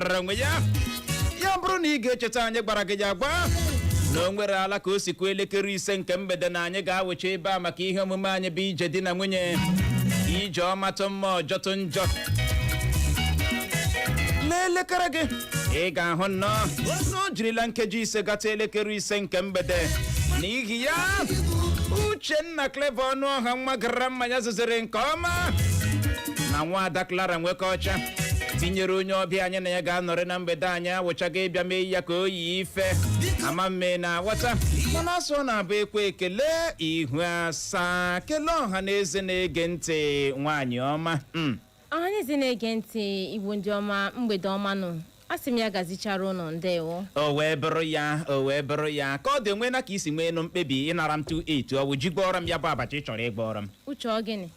gbara onwe ya bụrụ na ị ga-echeta anyị gbara gị ya agba na o nwere ala ka o sikwa elekere 5 nke mgbede na anyị ga-awecha ebe a maka ihe omume anyị bụ ije di na nwunye ije ọma tụ mma ọjọtụ njọ n'elekere gị ị ga-ahụ nnọọ na o jirila nkeji 5 gata elekere 5 nke mgbede n'ihi ya Uchenna Clever Ọnụọha nwa gara mmanya zozere nke ọma na nwaada Clara Nwekọcha tinyere onye ọbịa anyị na ya ga-anọrị na mgbede anyị awụchaga ịbịa mee ya ka o yi ife ama mme na wata mana asọ na-abụ ekwe ekele ihu asaa kelee ọha na eze na-ege ntị nwaanyị ọma ọha na eze na-ege ntị Igbo ndị ọma mgbede ọma nụ asị m ya gazichara ụnụ ndewo o wee bụrụ ya ka ọ dị onwe na ka isi nwee nụ mkpebi ịnara m 28 ọ bụ ji gbọrọ m ya bụ abacha ị chọrọ ịgbọrọ m uche ọ gịnị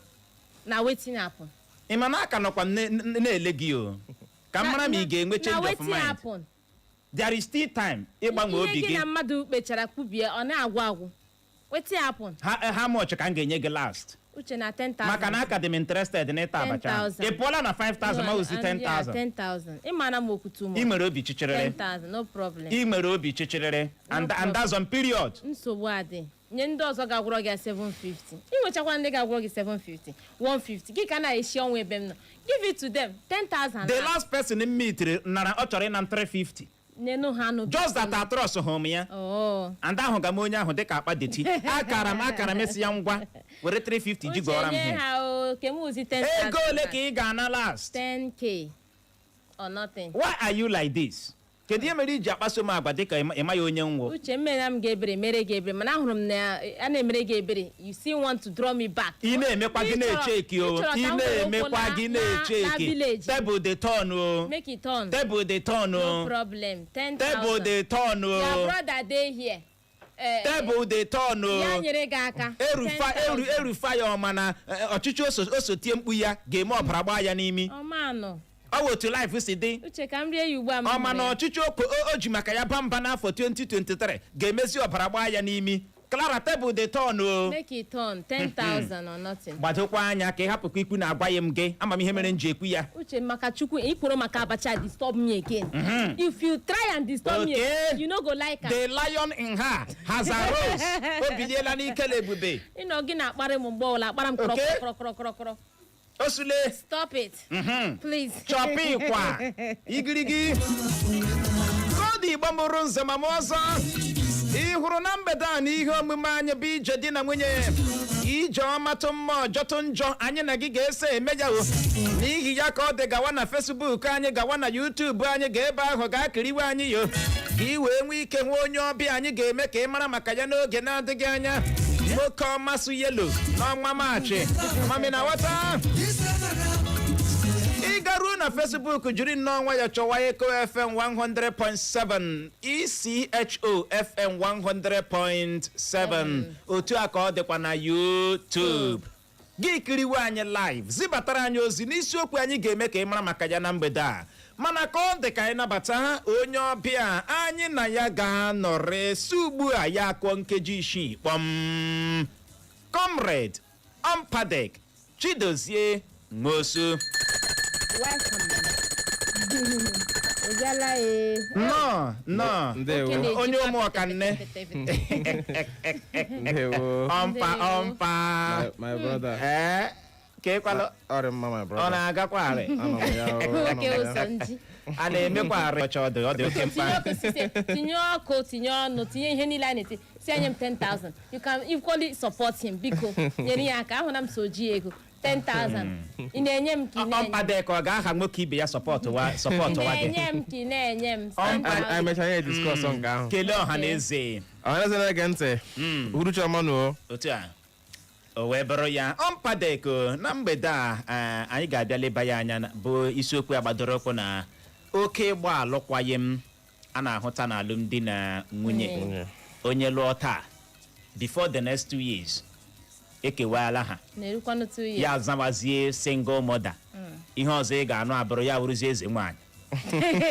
na wetin happen ị ma na aka nọkwa na-ele gị o ka m mara ma ị ga-enwe change of mind there is still time ịgbanwe obi ihe gị gị na mmadụ kpechara kwubie ọ na-agwụ agwụ wetin happen ha much ka m ga-enye gị last uche na 10,000 maka na aka dị m interested n'ịta abacha ị pụọla na 5,000 ma ozi 10,000 ịmana m okwutu m ị nwere obi chichirịrị 10,000 no problem ị nwere obi chichirịrị and that's on period nsogbu adị nye ndị ọzọ ga-agwụrọ gị 750 inwechakwa ndị ga-agwụrọ gị 750 150 gị ka na-eshi ọnwa ebe m nọ give it to them 10,000 the last person m meetiri nara ọ chọrọ ịna 350 nenu ha no just that I trust home ya and ahụ ga m onye ahụ dịka akpa deti akara m esi ya ngwa were 350 ji gọrọ m ego ole ka ị ga-ana last 10k or nothing. Why are you like this? Kedu ihe mere iji akpaso m agwa dịka ịma ya onye nwo uche mmere m ga-ebere mere gị ebere mana ahụrụ m na a na-emere gị ebere you still want to draw me back. ị na-emekwa gị na-echeki o ị na-emekwa gị na-echeki table the turn o make it turn table the turn o no problem 10,000 table the turn o your brother dey here table the turn o ya nyere gị aka erufa ya ọma na ọchịchị osotie mkpu ya ga-eme ọbara gbaa ya n'imi ọmanụ ọ wụ otu life si dị uche ka m rie ya ugbu a ọ ma na ọchịchị o ji maka ya ba mba n'afọ 2023 ga-emezi ọbara gbaa ya n'imi Clara table the turn o make it turn 10,000 or nothing. gbadokwa anya ka ị hapụkwa ikwu na-agwaghị m gị ama m ihe mere m ji ekwu ya uche maka chukwu ikporo maka abacha disturb me again if you try and disturb me you no go like am. The lion in her has arose o biliela n'ikele ebube ịnọ gị na-akparị m mgbe ọbụla akpara m kọrọkọrọkọrọ Osule stop it please chọpịkwa igirigi kodi gbamụrụ nze ma ọzọ ị hụrụ na mgbede a n'ihe omume anyị bụ ije di na nwunye ije ọma tụ mma ọjọtụ njọ anyị na gị ga-ese eme ya o n'ihi ya ka ọ dị gawa na Facebook anyị gawa na YouTube anyị ga-ebe ahụ ga-akịriwe anyị yo ka ị wee nwee ike hụ onye ọbịa anyị ga-eme ka ị mara maka ya n'oge na-adịghị anya nwoke ọmasụ yelo n'ọnwa Maachị mami na wata ị garuo na Facebook jiri nnọọ ya chọwa Eko FM 100.7 ISIOKWU FM 100.7 otu a ka ọ dịkwa na YouTube gị kiriwe anyị live zibatara anyị ozi n'isiokwu anyị ga-eme ka ị mara maka ya na mgbede a mana ka ọ dị ka anyị nabata onye ọbịa anyị na ya ga-anọrị si ugbu a ya akụọ nkeji 6 kpọm Comrade Ompadek Chidozie Nwosu no onye ụmụ ọkanne ọmpa my brother ka ịkwalụ my brother ọ na-agakwa arị a na-emekwa arị ọ dị oke mkpa tinye ọkụ tinye ọnụ tinye ihe niile a na-eti si anye m 10,000 you can equally support him biko nyere ya aka ahụ na m so ji ego 10,000 ị na-enye m ka ị na-enye Ompadek ọ ga-aha nwoke ibe ya sọpọtụ wa gị na-enye m ka ị na-enye m anyị mechara ya discuss nke ahụ kelee ọha na eze na-ege ntị uruchi ọmanụ otu a o wee bụrụ ya Ompadek na mgbede a anyị ga-abịa leba ya anya bụ isiokwu ya gbadoro ụkwụ na oke ịgba alụkwaghị m a na-ahụta na alụmdi na nwunye onye lụọ taa before the next 2 years ekewala ha ya azawazie single mother ihe ọzọ ị ga-anụ abụrụ ya wụrụzie eze nwaanyị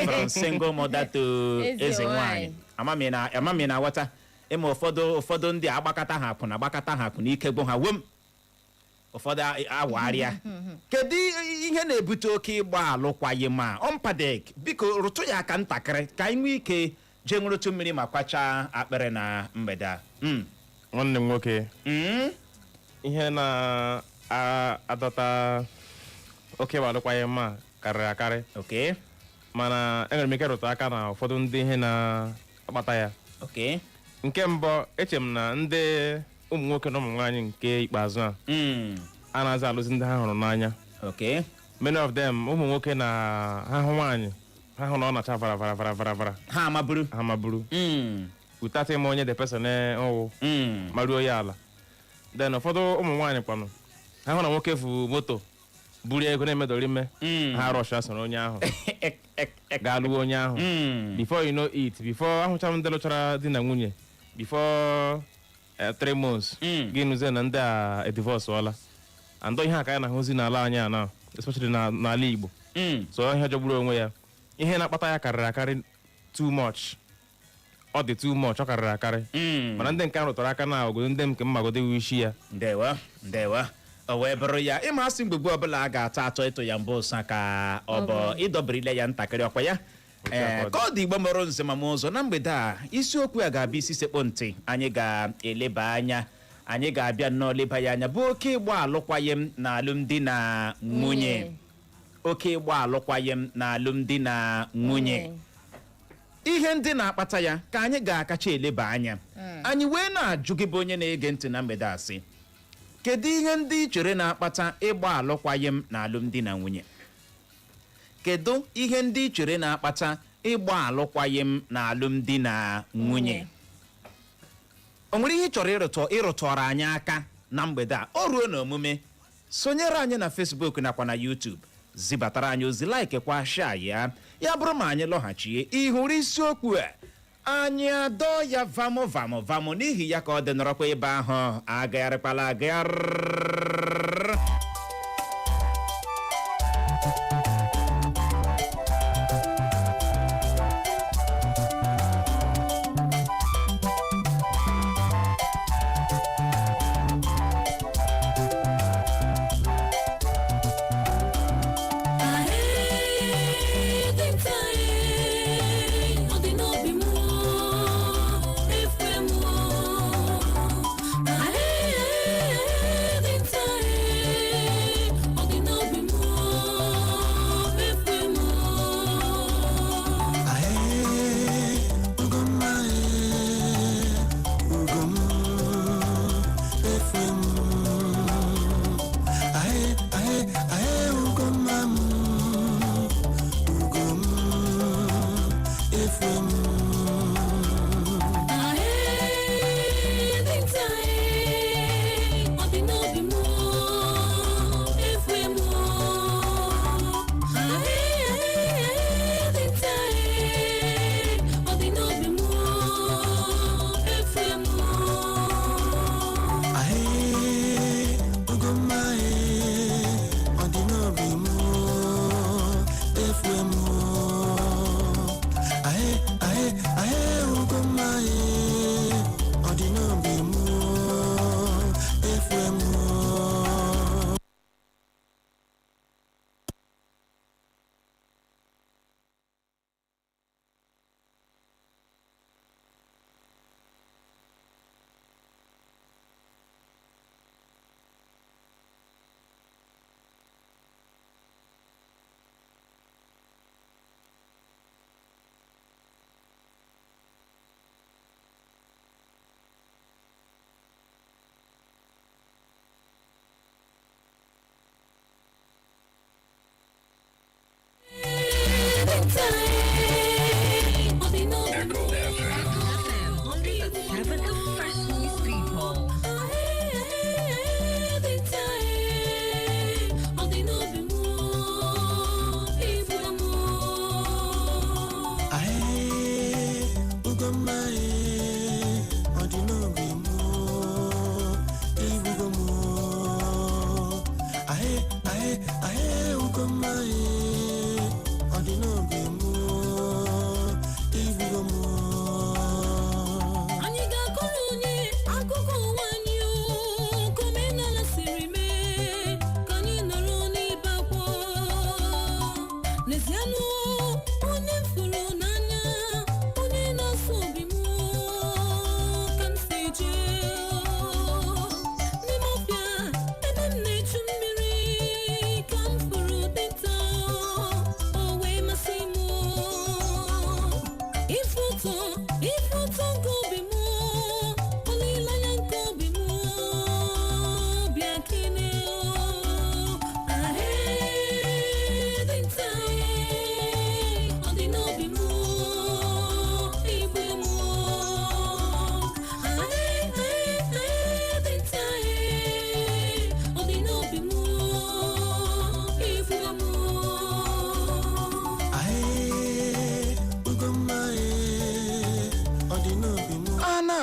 from single mother to eze nwaanyị amami na aghọta ịma ụfọdụ ndị agbakọta ha akwụ na ike gwụ ha wom ụfọdụ awagharịa kedu ihe na-ebute oke ịgba alụkwaghị ma ọmpadek biko rụtụ ya aka ntakịrị ka anyị nwee ike jee ṅụrụtụ mmiri ma kwachaa akpịrị na mgbede a nwanne m nwoke ihe na-adọta oke ịgba alụkwaghị ma karịrị akarị okay mana enwere m ike rụtụ aka na ụfọdụ ndị ihe na-akpata ya okay nke mbụ eche m na ndị ụmụ nwoke na ụmụ nwaanyị nke ikpeazụ a na-aza alụzi ndị ha hụrụ n'anya okay many of them ụmụ nwoke na ha hụ nwaanyị ha hụ na ọ nacha vara ha maburu without ịma onye the person ọwụ maruo ya ala then ụfọdụ ụmụ nwaanyị kwanụ ha hụ na nwoke bụ moto buru ego na-emedori ime ha rọsha soro onye ahụ ga-alụwa onye ahụ before you know it before ahụcha m ndị lụchara di na nwunye before 3 months gị nụzie na ndị a edivorceọla andọ ihe aka ya na-ahụzi n'ala anyị a na especially n'ala Igbo so ihe jọgburu onwe ya ihe na-akpata ya karịrị akarị too much ọ dị too much ọ karịrị akarị mana ndị nke a rụtara aka na ogodo ndị nke mmagodo iwu isi ya ndewa o wee bụrụ ya ịma asị mgbegbu ọbụla a ga-atọ atọ ịtụ ya mbụ ụsa ka ọ bụ ịdọbirile ya ntakịrị ọkwa ya ka ọ dị Igbo mụrụ nze ma ụzọ na mgbede a isiokwu a ga-abịa isi sekpụ ntị anyị ga-eleba anya anyị ga-abịa nnọọ leba ya anya bụ oke ịgba alụkwaghịm na alụmdi na nwunye oke ịgba alụkwaghịm na alụmdi na nwunye ihe ndị na-akpata ya ka anyị ga-akacha eleba anya anyị wee na-ajụ gị bụ onye na-ege ntị na mgbede asị kedu ihe ndị ị chere na-akpata ịgba alụkwaghịm na alụmdi na nwunye kedu ihe ndị ị chere na-akpata ịgba alụkwaghịm na alụmdi na nwunye o nwere ihe ị chọrọ ịrụtụrụ anyị aka na mgbede a o ruo n'omume sonyere anyị na Facebook nakwa na YouTube zibatara anyị ozi like kwa share ya bụrụ ma anyị lọghachie ịhụrụ isiokwu a anyị adọ ya vamo n'ihi ya ka ọ dị nọrọkwa ebe ahụ agagharịkwala agagharị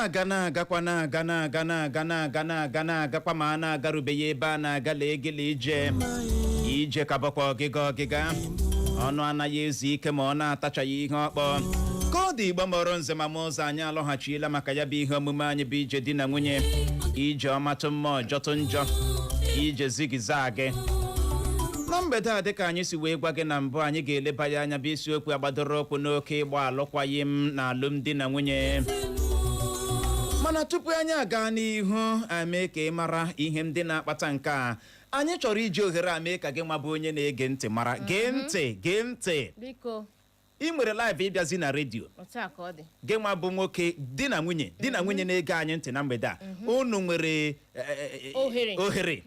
na-aga na-agakwa na-aga na-aga na-aga na-aga na-aga na-agakwa ma a na-agarubeghị ebe a na-aga legele ije ka bụkwa ọgịga ọnụ anaghị ezu ike ma ọ na-atachaghị ihe ọkpọ ka ọ dị Igbo mụrụ nze ma ụzọ anyị alọghachiela maka ya bụ ihe omume anyị bụ ije di na nwunye ije ọmatụ mma ọjọtụ njọ ije zigizagị na mgbede a dịka anyị si wee gwa gị na mbụ anyị ga-eleba ya anya bụ isiokwu agbadoro okwu n'oke ịgba alụkwaghị m na alụmdi na nwunye mana tupu anyị aga n'ihu ame ka ị mara ihe ndị na-akpata nke a anyị chọrọ iji ohere a mee ka gị nwa bụ onye na-ege ntị mara gee ntị biko ị nwere live ịbịazi na redio otu a ka ọ dị gị nwa bụ nwoke di na nwunye na-ege anyị ntị na mgbede a unu nwere ohere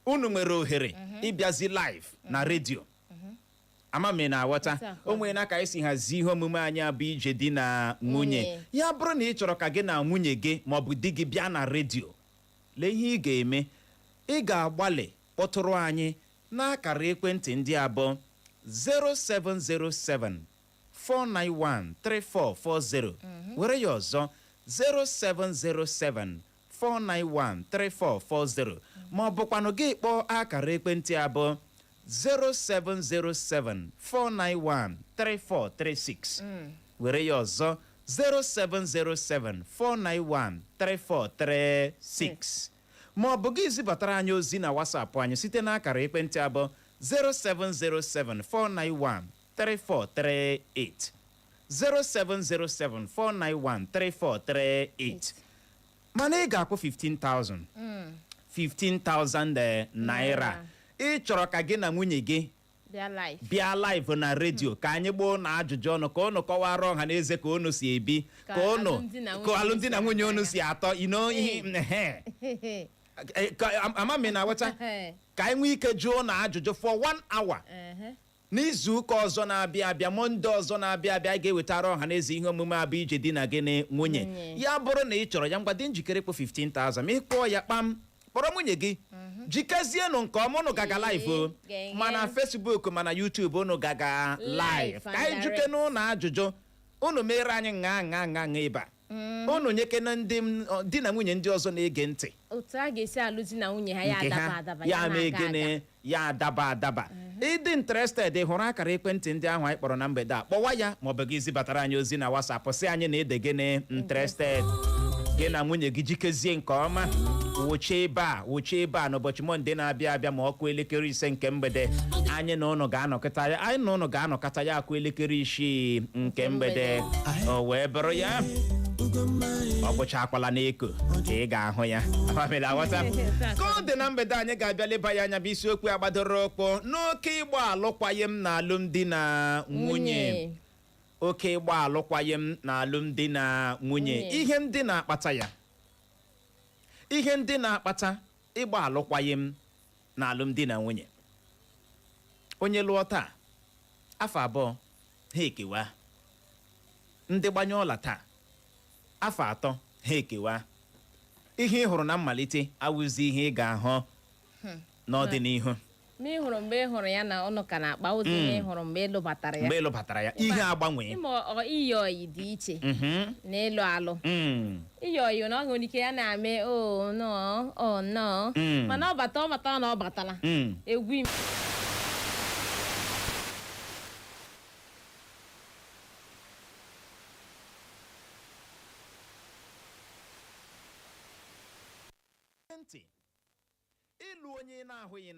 unu nwere ohere ịbịazi live na redio amami na-aghọta o nwere na ka anyị si hazie ihe omume anyị abụ ije di na nwunye ya bụrụ na ị chọrọ ka gị na nwunye gị maọbụ di gị bịa na redio lee ihe ị ga-eme ị ga-agbalị kpọtụrụ anyị n'akara ekwentị ndị abụọ 0707 491 3440 were ya ọzọ 0707 491 3440 ma ọ bụkwanụ gị kpọọ akara ekwentị abụọ 0707 491 3436 were ya ọzọ 0707 491 3436 ma ọ bụ gị zibatara anyị ozi na WhatsApp anyị site n'akara ekwentị abụọ 0707 491 3438 0707 491 3438 mana ị ga-akwụ 15,000 naira ị chọrọ ka gị na nwunye gị bịa live na redio ka anyị gboo na ajụjụ ọnụ ka unu kọwara ọha na eze ka unu si ebi ka alụmdi na nwunye unu si atọ ihe amami na-aweta ka anyị nwee ike jụọ na ajụjụ for 1 hour n'izu ụka ọzọ na-abịa abịa Mọnde ọzọ na-abịa abịa ga-ewetara ọha na eze ihe omume abụ ije di na gị na nwunye ya bụrụ na ị chọrọ ya ngwa dị njikere kpụ 15,000 ma ị kpọọ ya kpam kpọrọ nwunye gị jikezienụ nke ọma unu gaga live mana Facebook mana YouTube unu gaga live ka anyị juke n'ụlọ ajụjụ unu mere anyị ṅaa ịba unu nyekena ndị di na nwunye ndị ọzọ na-ege ntị otu a ga-esi alụ di na nwunye ha ya adaba adaba ya mee gịnị ya adaba ịdị interested hụrụ akara ekwentị ndị ahụ anyị kpọrọ na mgbede a kpọwa ya maọbụ gị zibatara anyị ozi na WhatsApp sị anyị na ede gịnị interested gị na nwunye gị jikezie nke ọma wụchie ebe a n'ụbọchị Mọnde na-abịa abịa ma ọkụ elekere 5 nke mgbede anyị na ụnụ ga-anọkọta ya akụ elekere 6 nke mgbede o wee bụrụ ya ọ bụchakwala n'eko ka ị ga-ahụ ya ka ọ dị na mgbede anyị ga-abịa leba ya anya bụ isiokwu agbadoro okpo n'oke ịgba alụkwaghị m na alụmdi na nwunye oke ịgba alụkwaghị m na alụmdi na nwunye ihe ndị na-akpata ịgba alụkwaghị m na alụmdi na nwunye onye lụọ taa afọ abụọ ha ekewa ndị gbanye ọla taa afọ atọ ha ekewa ihe ị hụrụ na mmalite awụzi ihe ị ga-ahụ n'ọdịnihu ma ị hụrụ mgbe ị hụrụ ya na ụnụ ka na-akpa ozi ihe ị hụrụ mgbe ị lụbatara ya ihe agbanwe iyi oyi dị iche na ịlụ alụ iyi oyi na ọ nwere ike ya na-ame no mana ọ bata na ọ batala egwu ime ịlụ onye na-ahụghị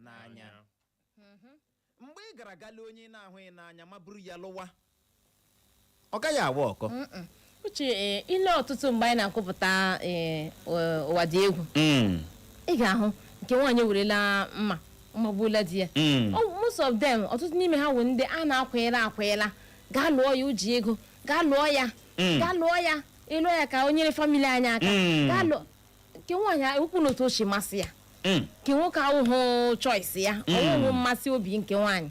n'anya mgbe ị gara gala onye na-ahụghị n'anya ma buru ya lụwa ọ gaghị awa ọkọ uche ile ọtụtụ mgbe anyị na-akwụpụta ụwa dị egwu ị ga-ahụ nke nwaanyị werela mmagbuola di ya most of them ọtụtụ n'ime ha wụ ndị a na-akwanyela gaa lụọ ya uji ego gaa lụọ ya ịlụ ya ka o nyere famili anyị aka gaa lụọ nke nwaanyị ekwu n'otu o si masị ya nke nwoke ahụhụ choice ya ọwụhụ mmasị obi nke nwaanyị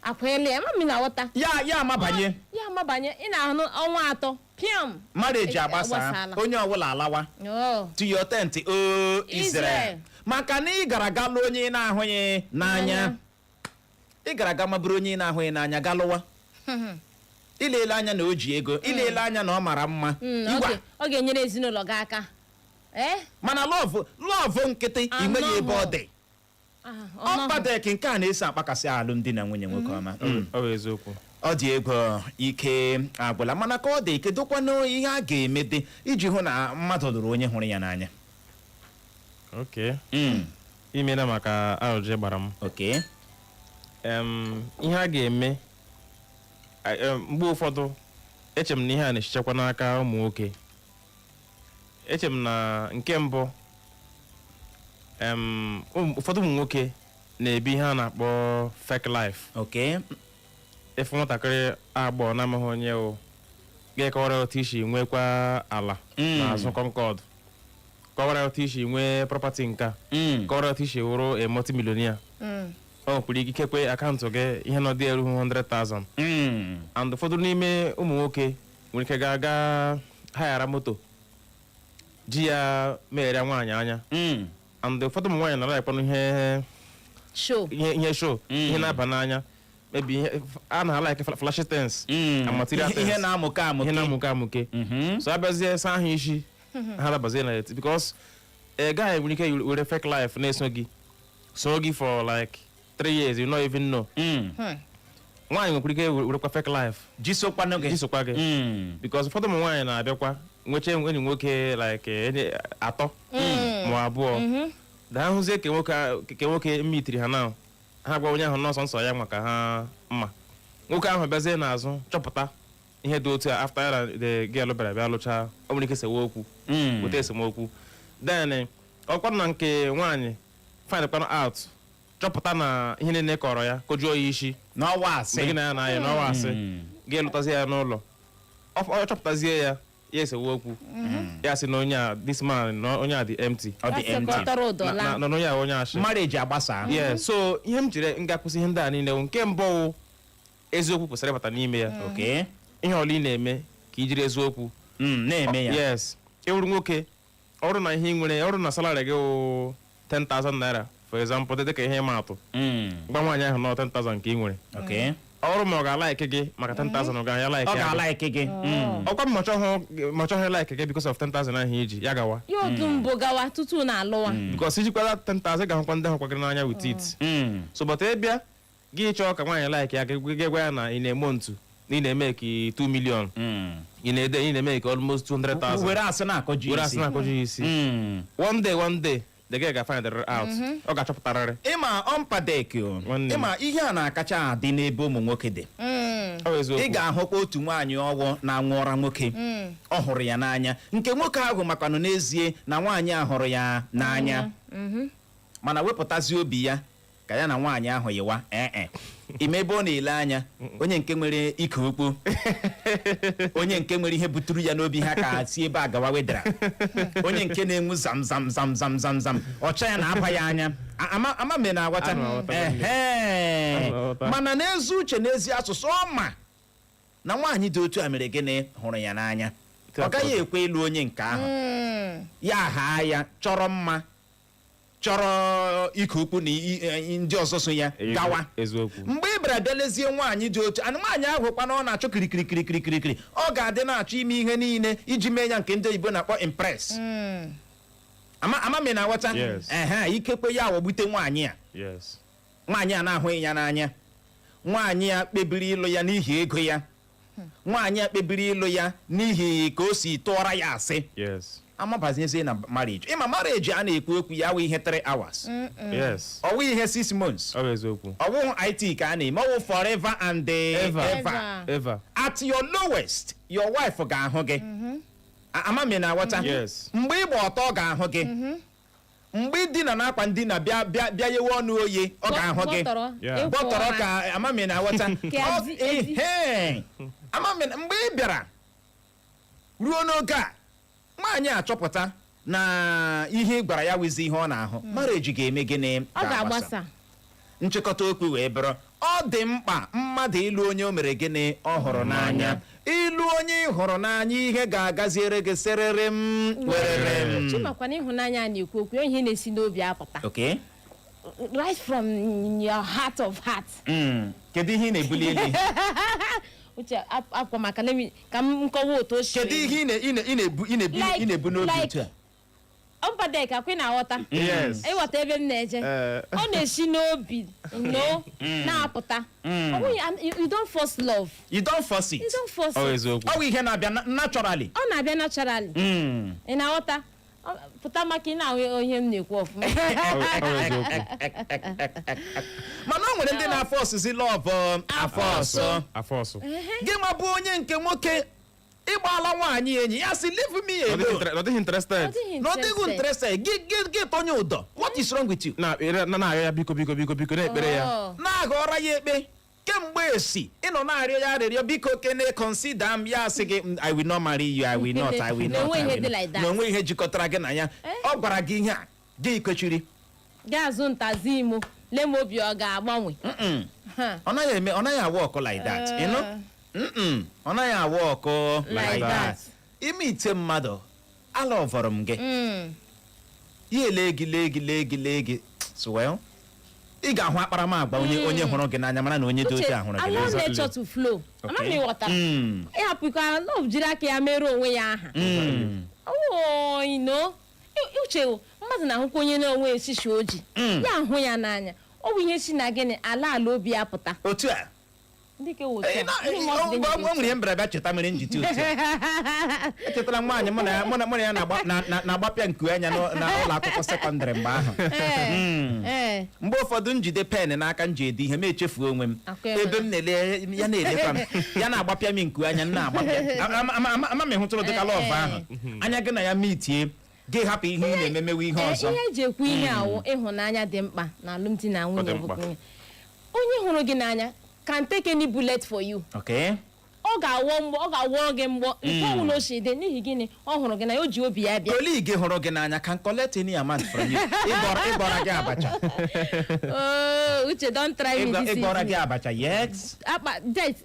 akwanyela ya mami na-aghọta ya amabanye ị na-ahụ ọnwa 3 piam marriage agbasa onye ọbụla alawa to your tent Israel maka na ị gara ga lụọ onye na-ahụghị n'anya ị gara ga mabụrụ onye na-ahụghị n'anya galụwa ilele anya na o ji ego ilele anya na ọ mara mma igwa ọ ga-enyere ezinụlọ gị aka mana lọvụ nkịtị inweghị ebe ọ dị ọkpadek nke a na-esi akpakasị alụmdi na nwunye nwoke ọma ọ bụ eziokwu ọ dị ego ike agwụla mana ka ọ dị kedụkwanụ ihe a ga-eme dị iji hụ na mmadụ lụrụ onye hụrụ ya n'anya okay imena maka ajụjụ gbara m okay ihe a ga-eme mgbe ụfọdụ eche m na ihe a na-echichakwa n'aka ụmụ nwoke eche m na nke mbụ ụfọdụ ụmụ nwoke na-ebi ihe a na-akpọ fake life okay efu nwatakịrị agbọghọ na-amaghị onye o ga-ekọwara otu isi nwekwa ala n'azụ Concord kọwara otu isi nwee property nka kọwara otu isi wụrụ a multimillionaire ọ nwekwara ikekwe akaụntụ gị ihe nọ dị erughị 100,000 and ụfọdụ n'ime ụmụ nwoke nwere ike ga-aga hayara moto ji ya meghere nwaanyị anya and ụfọdụ ụmụ nwaanyị nara ekpọnụ ihe show ihe na-aba n'anya maybe a na like flashy things and material things ihe na-amụke amụke so abịazie sa ahụ isi ha dabazie na it because a guy nwere ike were fake life na-eso gị for like 3 years you not even know nwaanyị nwekwara ike werekwa fake life jisokwa gị because ụfọdụ ụmụ nwaanyị na-abịakwa nweche enyi nwoke like atọ ma abụọ daa hụzie ke nwoke mmitiri ha na ha gwa onye ahụ nọọsọ nsọ ya maka ha mma nwoke ahụ bịazie n'azụ chọpụta ihe dị otu a after ya na the girl bịa lụchaa o nwere ike sewe okwu weta esemokwu then ọkwa na nke nwaanyị find kwana out chọpụta na ihe niile kọrọ ya kojuo ya isi n'ọwa asị gị na ya na ya n'ọwa asị gị lụtazie ya n'ụlọ ọ chọpụtazie ya esewe okwu ya sị na onye a this man na onye a dị empty na onye a onye ashị marriage agbasa so ihe m jiri ngakwụsị ihe ndị a niile nke mbụ eziokwu kwesịrị ịbata n'ime ya ihe ọla ị na-eme ka i jiri eziokwu na-eme ya yes ịwụrụ nwoke ọrụ na ihe ị nwere ọrụ na salary gị wụ 10,000 naira for example dịka ihe ịma atụ gwa nwaanyị ahụ nọ 10,000 nke ị nwere ọrụ ma ọ ga-alaiki gị maka 10,000 ọ ga-alaiki gị ọkwa ma chọghị laiki gị because of 10,000 ahụ iji ya gawa ya otu mbụ gawa tutu na-alụwa because ijikwara 10,000 ga-ahụkwa ndị ahụ kwagịrị n'anya with it so but ịbịa gị chọọ ka nwaanyị laiki ya gị gwa ya na ị na-eme ntu na ị na-eme ka 2 million ị na-eme ka almost 200,000 were asị na-akọji isi one day the guy ga find out ọ ga-achọpụtarịrị ịma ọmpadek ịma ihe a na-akacha adị n'ebe ụmụ nwoke dị ị ga-ahụkwa otu nwaanyị ọgwụ na-anwụ ụra nwoke ọ hụrụ ya n'anya nke nwoke ahụ makwanụ n'ezie na nwaanyị a hụrụ ya n'anya mana wepụtazi obi ya ka ya na nwaanyị ahụ yiwa ime ebe ọ na-ele anya onye nke nwere ike okpo onye nke nwere ihe buturu ya n'obi ha ka si ebe a gawa wedara onye nke na-enwu zam ọcha ya na-aba ya anya ama me na aghọta mana n'ezi uche n'ezi asụsụ ọma na nwaanyị dị otu a mere gịnị hụrụ ya n'anya ọ gaghị ekwe ịlụ onye nke ahụ ya haa ya chọrọ mma chọrọ ike okpu na ndị ọzọ so ya gawa mgbe ị bịara bịa lezie nwaanyị dị otu nwaanyị ahụ kwana ọ na-achọ kirikirikirikirikiri ọ ga-adị na-achọ ime ihe niile iji mee ya nke ndị oyibo na-akpọ impress ama me na aghọta ikekwe ya aghọgbute nwaanyị a nwaanyị a na-ahụghị ya n'anya nwaanyị a kpebiri ịlụ ya n'ihi ego ya nwaanyị a kpebiri ịlụ ya n'ihi ka o si tụọra ya asị amabazizie na marriage ịma marriage a na-ekwu okwu ya wụ ihe 3 hours ọwụ ihe 6 months ọwụ IT ka a na-eme ọwụ forever and ever at your lowest your wife ga-ahụ gị amami na aghọta mgbe ịgba ọtọ ọ ga-ahụ gị mgbe dina na akwa ndina bịa yewe ọnụ oyi ọ ga-ahụ gị gbọtọrọ ka amami na aghọta amami mgbe ị bịara ruo n'oge a nwaanyị achọpụta na ihe ị gwara ya wizi ihe ọ na-ahụ marriage ga-eme gịnị ga-agbasa nchịkọta okwu wee bụrụ ọ dị mkpa mmadụ ịlụ onye o mere gịnị ọ hụrụ n'anya ịlụ onye ị hụrụ n'anya ihe ga-agaziere gị serere m werere m chimakwana ịhụnanya na-ekwu okwu ihe na-esi n'obi apụta right from your heart of heart kedu ihe ị na-ebuli elu uche akwa maka ka m nkọwa otu o kedu ihe ị na-ebu n'obi otu a ọbadeka kwe na-aghọta Yes. ịghọta ebe m na-eje ọ na-esi n'obi na-apụta you don't force love. you don't force it. You don't force Ọ it. eziokwu. ọ bụ ihe na-abịa naturally. Ọ na-abịa naturally. Ị na-aghọta pụta maka ị na-ahụ ihe m na-ekwu ọfụma. Ọ eziokwu. mana o nwere ndị na-afọ ọsịsị love afọ ọsọ Afọ ọsọ. gị ma bụ onye nke nwoke ịgbala nwaanyị enyi ya si leave me alone. Ọ dịghị interested. na ọ dịghị interested gị tonye ụdọ what is wrong with you? Na-arịọ ya biko na-ekpere ya. na-aghọrọ ya ekpe kemgbe esi ịnọ na-arịọ ya arịrịọ biko kene consider m ya sị gị I will not marry you I will not. Na onwe ihe dị like that. na onwe ihe jikọtara gị na ya ọ gwara gị ihe a gị kwechiri gaa azụ ntazi imo lee ma obi ọ ga-agbanwe. ọ naghị awa ọkụ like that you know? ọ naghị awa ọkụ like that ime ite mmadụ ala ọvọrọ m gị ya lee gị so well ị ga-ahụ akparamagwa onye hụrụ gị n'anya mara na onye dị oche ahụrụ gị allow n'anya. nature to flow. Ama m ịghọtara ịhapụkwa love jiri aka ya mere onwe ya aha uche mmadụ na-ahụkwa onye na-onwe esishi oji ya ahụ ya n'anya ọ bụ ihe si na gịnị ala obi ya pụta otu a dịka o nwere ihe mberede cheta mere njite otu a echetara nwaanyị mụ na ya na-agbapịa nku anya n'ụlọ akwụkwọ sekọndịrị mgbe ahụ mgbe ụfọdụ njide pen n'aka m ji ede ihe m echefuo onwe m ebe m na-ele ya na-elekwa m ya na-agbapịa m nku anya na-agbapịa ama m ịhụtụrụ dịka lọvụ ahụ anya gị na ya mitie gị hapụ ihe ị na-ememewe ihe ọzọ. ihe eji ekwu ihe awụ ịhụnanya dị mkpa na alụmdi na nwunye onye hụrụ gị n'anya can take any bullet for you. Okay. ọ ga-awọ gị mgbọ nke ọnwụ na ochie dị n'ihi gịnị ọ hụrụ gị na o ji obi ya bịa. Colleague gị hụrụ gị n'anya can collect any amount from you. ịgbọrọ gị abacha. Uche don't try me this evening. ịgbọrọ gị abacha yes.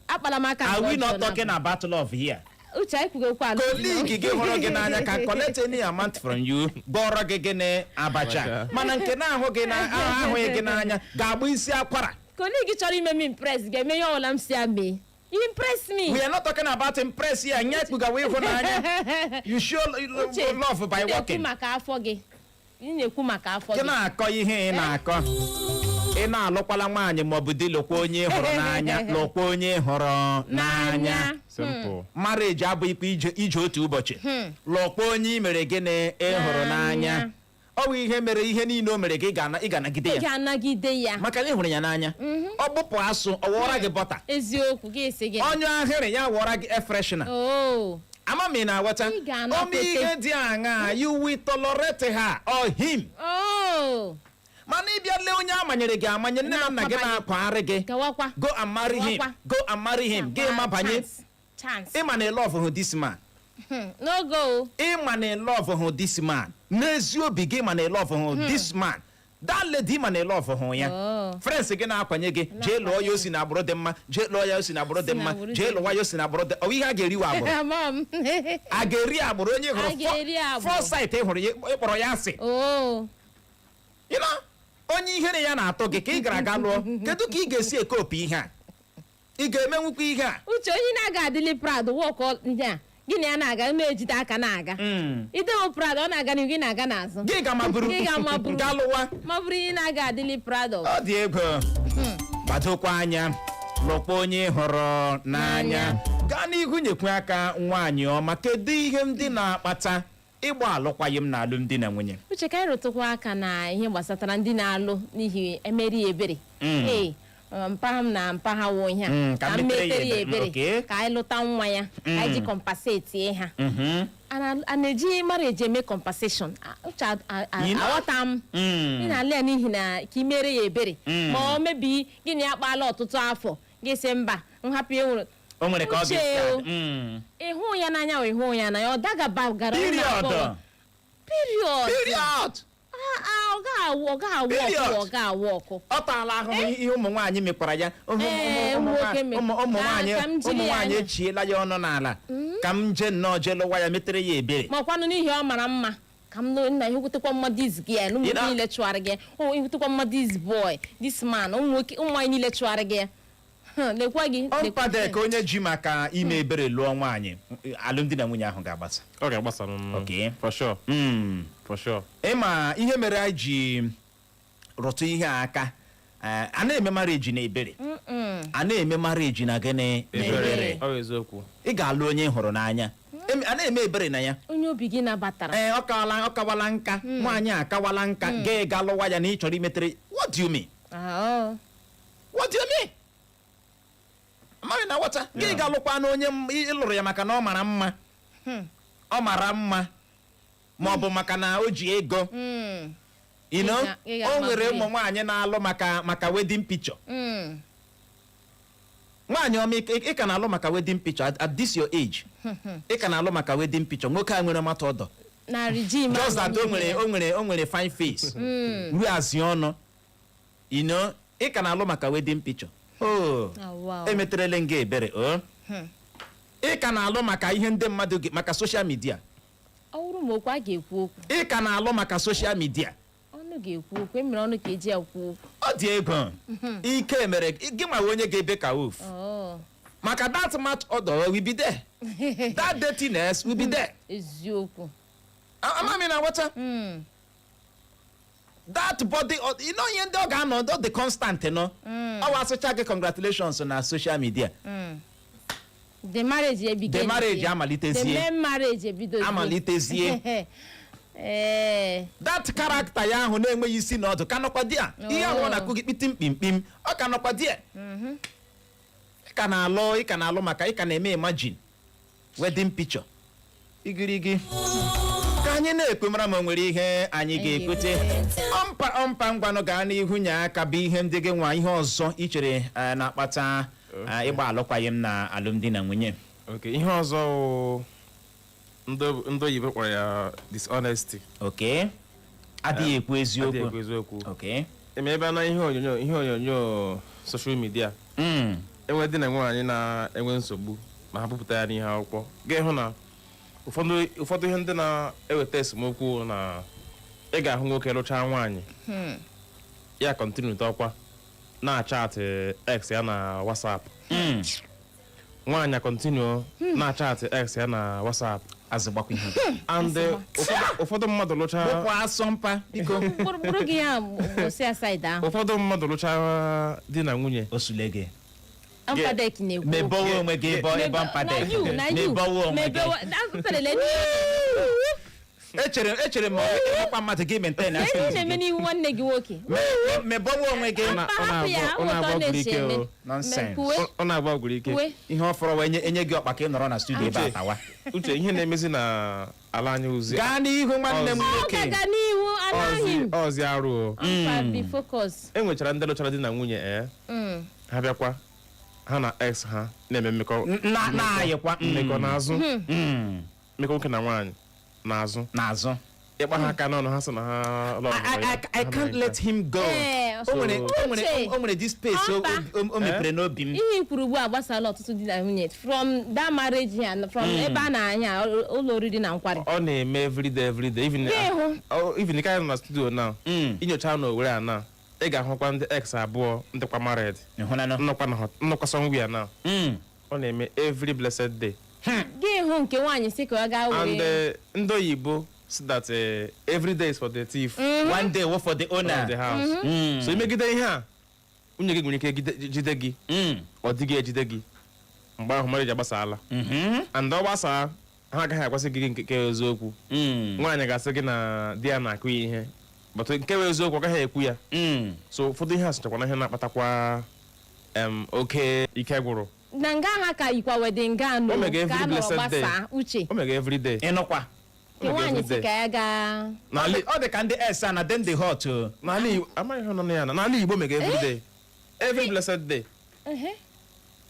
akpala m aka. Are we not talking about love here? Uche anyị kwugokwa alụ. Colleague gị hụrụ gị n'anya can collect any amount from you gbọrọ gị gịnị abacha mana nke na-ahụghị gị n'anya ga-agba isi akwara. Colleague chọrọ ime m impress ga-eme ya ọla m si amee. You impress me. We are not talking about impress here. Nye kpugawa ịhụnanya. You show love by working. Ị na-ekwu maka afọ gị. Gị na-akọ ihe ị na-akọ. Ị na-alụkwala nwaanyị maọbụ di lụkwa onye hụrụ n'anya lụkwa onye hụrụ n'anya. Simple. Marriage abụghịkwa ije otu ụbọchị. Lụkwa onye i mere gịnị ị hụrụ n'anya. Ọ bụ ihe mere ihe niile o mere gị ị ga-anagide ya. Ị ga-anagide ya. Maka na ị hụrụ ya n'anya. Ọ gbụpụ asụ ọ wụọra gị bọta. Eziokwu gị esi gị. Onye ahịrị ya wụọra gị air freshener. Ama m ị na-aghọta. Ome ihe dị aṅaa you will tolerate her or him. Mana ịbịa lee onye amanyere gị amanye nne na nna gị na-akwagharị gị. Go and marry him. Go and marry him. Gị mabanye. Ịma na love hụ this man. No go. Ịma na love hụ this man. N'ezi obi gị ma na love hụ this man. That lady ma na love hụ ya. Friends gị na-akwanye gị jee lụọ ya osi na agbụrụ dị mma jee lụọ ya osi na agbụrụ dị mma jee lụwa ya osi na agbụrụ dị ọ ihe a ga-eriwe agbụrụ. A ga-eri agbụrụ onye hụrụ foresight hụrụ ya ịkpọrọ ya asị. Onye ihere ya na-atọ gị ka ị gara aga lụọ kedu ka ị ga-esi ekopi ihe a ị ga-emenwukwa ihe a. Uche onye na-aga adịlị proud wọk ndị a gị na ya na-aga na-ejide aka na-aga idewo proud ọ na-aga n'ihu gị na-aga n'azụ gị ga-amaburu ga lụwa mabụrụ ihe na-aga adịlị proud ọ dị ego gbadokwa anya lụkwa onye hụrụ n'anya gaa n'ihu nyekwa aka nwaanyị ọma kedu ihe ndị na-akpata ịgba alụkwaghịm na alụmdi na nwunye. Uche ka anyị rụtụkwa aka na ihe gbasatara ndị na-alụ n'ihi emeri ebere mpagha m na mpagha wụ ihe a ka m metere ya ebere ka anyị lụta nwa ya ka anyị ji compensate ha a na-eji marriage eme compensation aghọta m ị na-alụ ya n'ihi na ka ị mere ya ebere ma ọ mebi gịnị akpala ọtụtụ afọ gị sị mba nhapụ ya nwere o nwere ka ọ dị ịhụ ya n'anya ịhụ ya n'anya ọ dagabagara period ọ ga-awụ ọkụ ọ taala ahụhụ ihe ụmụ nwaanyị mekwara ya ụmụ nwaanyị echiela ya ọnụ n'ala ka m jee nnọọ jee lụwa ya metere ya ebere ma ọkwanụ n'ihi ọ mara mma ka m nna ihutekwa mmadụ iz gị ya ụmụ niile chụara gị ihutekwa mmadụ iz boy this man ụmụ nwaanyị niile chụara gị ya Lekwaghi. Ọmpada ka onye ji maka ime ebere lụọ nwaanyị alụmdi na nwunye ahụ ga-agbasa. Ọ ga-agbasa Okay. for sure. For sure. Ịma ihe mere anyị ji rụtụ ihe aka a na-eme marriage na ebere. A na-eme marriage na gịnị ebere. Ọ eziokwu. Ị ga-alụ onye ị hụrụ n'anya. A na-eme ebere na ya. Onye obi gị nabatara. Ọ kawala nka nwaanyị akawala nka ga lụwa ya na ị chọrọ imetere. What do you mean? What do you mean? Amaghị na wata gị ga-alụkwa na onye ịlụrụ ya maka na ọ mara mma. Ọ mara mma ma ọ bụ maka na o ji ego. You know, o nwere ụmụ nwaanyị na-alụ maka wedding picture. Nwaanyị ọma ị ka na-alụ maka wedding picture at this your age. Ị ka na-alụ maka wedding picture. Nwoke a nwere mata ọdọ. Na regime. Just that o nwere fine face. Nwazi ọnụ. You know, ị ka na-alụ maka wedding picture. Emeterele nga ebere. Ị ka na-alụ maka ihe ndị mmadụ maka social media. Ọ wụrụ ma okwu a ga-ekwu okwu. Ị ka na-alụ maka social media. Ọnụ ga-ekwu okwu, emere ọnụ ka eji ekwu okwu. Ọ dị ego. Ike mere gị ma onye ga-ebe ka wolf. Maka that match order will be there. That dirtiness will be there. Eziokwu. Amami na wata. That body, you know, you don't get the constant, you know. I was such congratulations on social media. The marriage began. The marriage amalitezie. The main marriage bido. Amalitezie. That character ya ahụ na-enweghị isi na ọdụ kanọkwa dia. Ihe ahụ na kugi pitim pim ọ kanọkwa dia. Ị ka na-alụ maka ị ka na-eme imagine wedding picture. Igirigi. Ka anyị na-ekwe mara ma nwere ihe anyị ga-ekwete. Ọmpa ngwanụ gaa n'ihu nya aka bụ ihe ndị gị nwa ihe ọzọ ị chere na-akpata ịgba alụkwaghị m na alụmdi na nwunye. Okay, ihe ọzọ ndị oyibo kpọrọ ya dishonesty. Okay. Adịghị ekwu eziokwu. Adịghị ekwu eziokwu. Okay. Ebe na ihe onyonyo social media. Enwe di na nwaanyị na-enwe nsogbu ma ha bupụta ya n'ihe akwụkwọ. Ga-ehụ na ụfọdụ ihe ndị na-eweta esemokwu na ị ga-ahụ nwoke lụchaa nwaanyị. Ya kọntinu ọkwa na-achatị X ya na WhatsApp. Nwaanyị kọntinu na-achatị X ya na WhatsApp. Azụgbakwa ihe. And ụfọdụ mmadụ lụchaa. Bụkwa asọmpa biko. Bụrụ gị ya gosi aside ahụ. Ụfọdụ mmadụ lụchaa di na nwunye. Osulege. Ampadek na-ekwu. Mebowe onwe gị ebe mpadek. Mebowe onwe gị. Echere m ọkwa mmadụ gị maintain asị. Ị na-eme n'ihu nwanne gị nwoke. Mebowe onwe gị. Ọ na-agba ike o. Nonsense. Ọ na-agba ọgwụrụ ike. Ihe ọ fọrọ wee enye gị ọkpa ka ị nọrọ na studio ebe atawa. Uche ihe na-emezi na ala anyị ozi. Gaa n'ihu nwanne m nwoke. Gaa n'ihu anaghị m. Ọzi arụ o. Be focus. E nwechara ndị lụchara di na nwunye ha bịakwa ha na ex ha na-eme mmekọ mmekọ n'azụ. Mmekọ nwoke na nwaanyị n'azụ. Ịkpa ha aka n'ọnụ ha sị na ha I can't let him go. O nwere this space o mepere n'obi m. Ihe kwuru ugbu a gbasara ọtụtụ di na nwunye from that marriage here from ebe a na-anya ụlọ oriri na nkwari. Ọ na-eme everyday even ka anyị nọ na studio now inyocha na Owerri a now ị ga-ahụkwa ndị ex abụọ ndịkwa married nnọkwa somewhere now. Ọ na-eme every blessed day. Gị hụ nke nwaanyị si ka ọ gaa were. And ndị oyibo say that every day is for the thief. One day for the owner of the house. So imegide ihe a nwunye gị nwere ike jide gị ọ dịghị ejide gị mgbe ahụ marriage agbasala. And ọ gbasaa ha agaghị akwasị gị nke eziokwu. Nwaanyị ga-asị gị na di ya na-akụ ya ihe but nke eziokwu ọ gaghị ekwu ya. So ụfọdụ ihe a sochakwa na ihe na-akpatakwa oke ike gwụrụ. Na nga ha ka yikwa wedding gown ka nọ gbasa uche. O mega every day. Ịnụkwa. Nwaanyị si ka ya gaa. Ọ dị ka ndị esa na dem dey hot. N'ala Igbo amaghị ihe nọ na ya na n'ala Igbo mega every day. Every blessed day.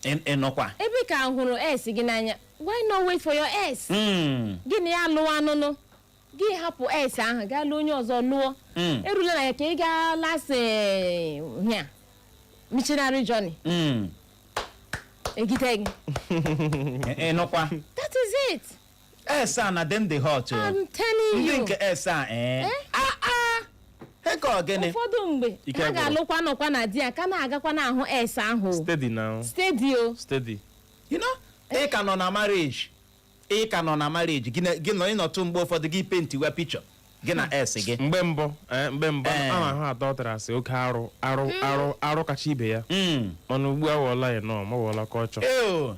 Ịnụkwa. Ebe ka hụrụ es gị n'anya. Why not wait for your es? Gịnị ya lụọ anụnụ? Gị hapụ es ahụ gaa lụọ onye ọzọ lụọ. Erula na ya ka ị gaa last missionary journey. Egitegi. Enokwa. That is it. Esa na dem dey hot. I'm telling you. Ndị nke esa Eke ogene. ụfọdụ mgbe Ike ha gwụrụ. ga-alụkwa nọkwa na di ya ka na-agakwa n'ahụ es ahụ steady now. steady o Steady. You know, ị ka nọ na marriage. Ị ka nọ na marriage. Gị nọ ịnọtụ mgbe ụfọdụ gị pentiwa picture. Gị na S gị. Mgbe mbụ a na-ahụ adọtrasị oke arụ kacha ibe ya. Mana ugbu a wọla ya nọọ, ma wọla ka ọ chọọ.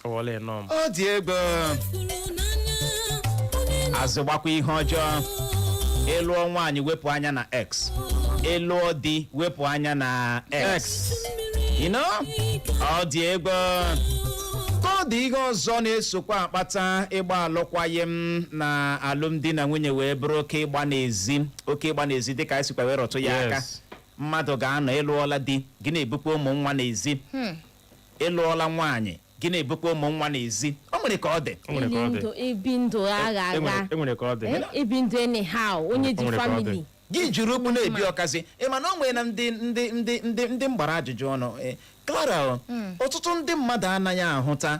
Wọla ya nọọ. Ọ dị egbe. Azụgbakwa ihe ọjọọ. Ịlụọ nwaanyị wepụ anya na X. Ịlụọ di wepụ anya na X. You know? Ọ dị egbe. Ka ọ dị ihe ọzọ na-esokwa akpata ịgba alụkwaghịm na alụmdi na nwunye wee bụrụ oke ịgba n'ezi dịka esikwa wee rọtụ ya aka. Mmadụ ga-anọ ịlụọla di gị na-ebukwa ụmụ nwa n'ezi. Ịlụọla nwaanyị gị na-ebukwa ụmụ nwa n'ezi. O nwere ka ọ dị. ibi ndụ agha agha Enwere ka ọ dị. ibi ndụ anyhow onye ji family Gị jiri ukpu na-ebi ọkazi ịma na o nwere na ndị mgbara ajụjụ ọnụ Clara ọtụtụ ndị mmadụ anaghị ahụta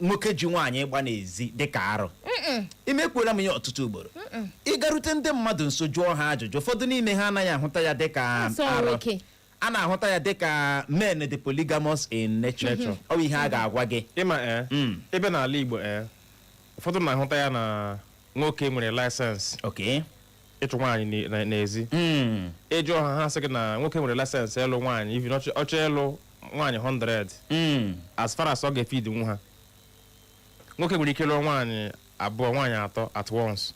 nwoke ji nwaanyị ịgba n'ezi dịka arụ imekwuola m ya ọtụtụ ugboro ịgarute ndị mmadụ nso jụọ ha ajụjụ ụfọdụ n'ime ha anaghị ahụta ya dịka arụ a na-ahụta ya dịka men the polygamous in nature ọ bụ ihe a ga-agwa gị Ịma ebe n'ala Igbo ụfọdụ na-ahụta ya na nwoke nwere laịsensị ịchụ nwaanyị n'ezi. Ịjụ ọha ha sị gị na nwoke nwere laịsensị ịlụ nwaanyị even ọ chọọ ịlụ nwaanyị 100 as far as ọ ga-efid nwu ha. Nwoke nwere ike lụọ nwaanyị abụọ nwaanyị atọ at once.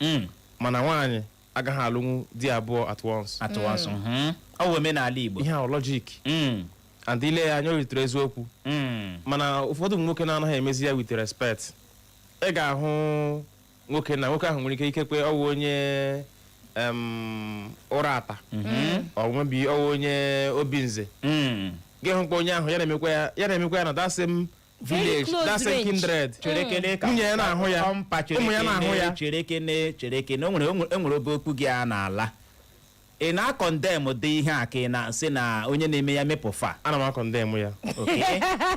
Mana nwaanyị agaghị alụnwu di abụọ at once. Ọ bụ omenala Igbo. Ihe ahụ logic. And ile ya anya o ritere eziokwu. Mana ụfọdụ nwoke na-anaghị emezi ya with respect. Ị ga-ahụ nwoke ahụ nwere ikekwe ọ bụ onye ụra ata ọ nwebi ọwụ onye obi nze gị hụkwa onye ahụ ya na-emekwa ya na that same village that same kindred nwunye ya na-ahụ ya ụmụ ya na-ahụ ya cherekene enwere obe okwu gị a n'ala ị na-akọndem dị ihe a ka ị na-asị na onye na-eme ya mepụfa ana m akọndem ya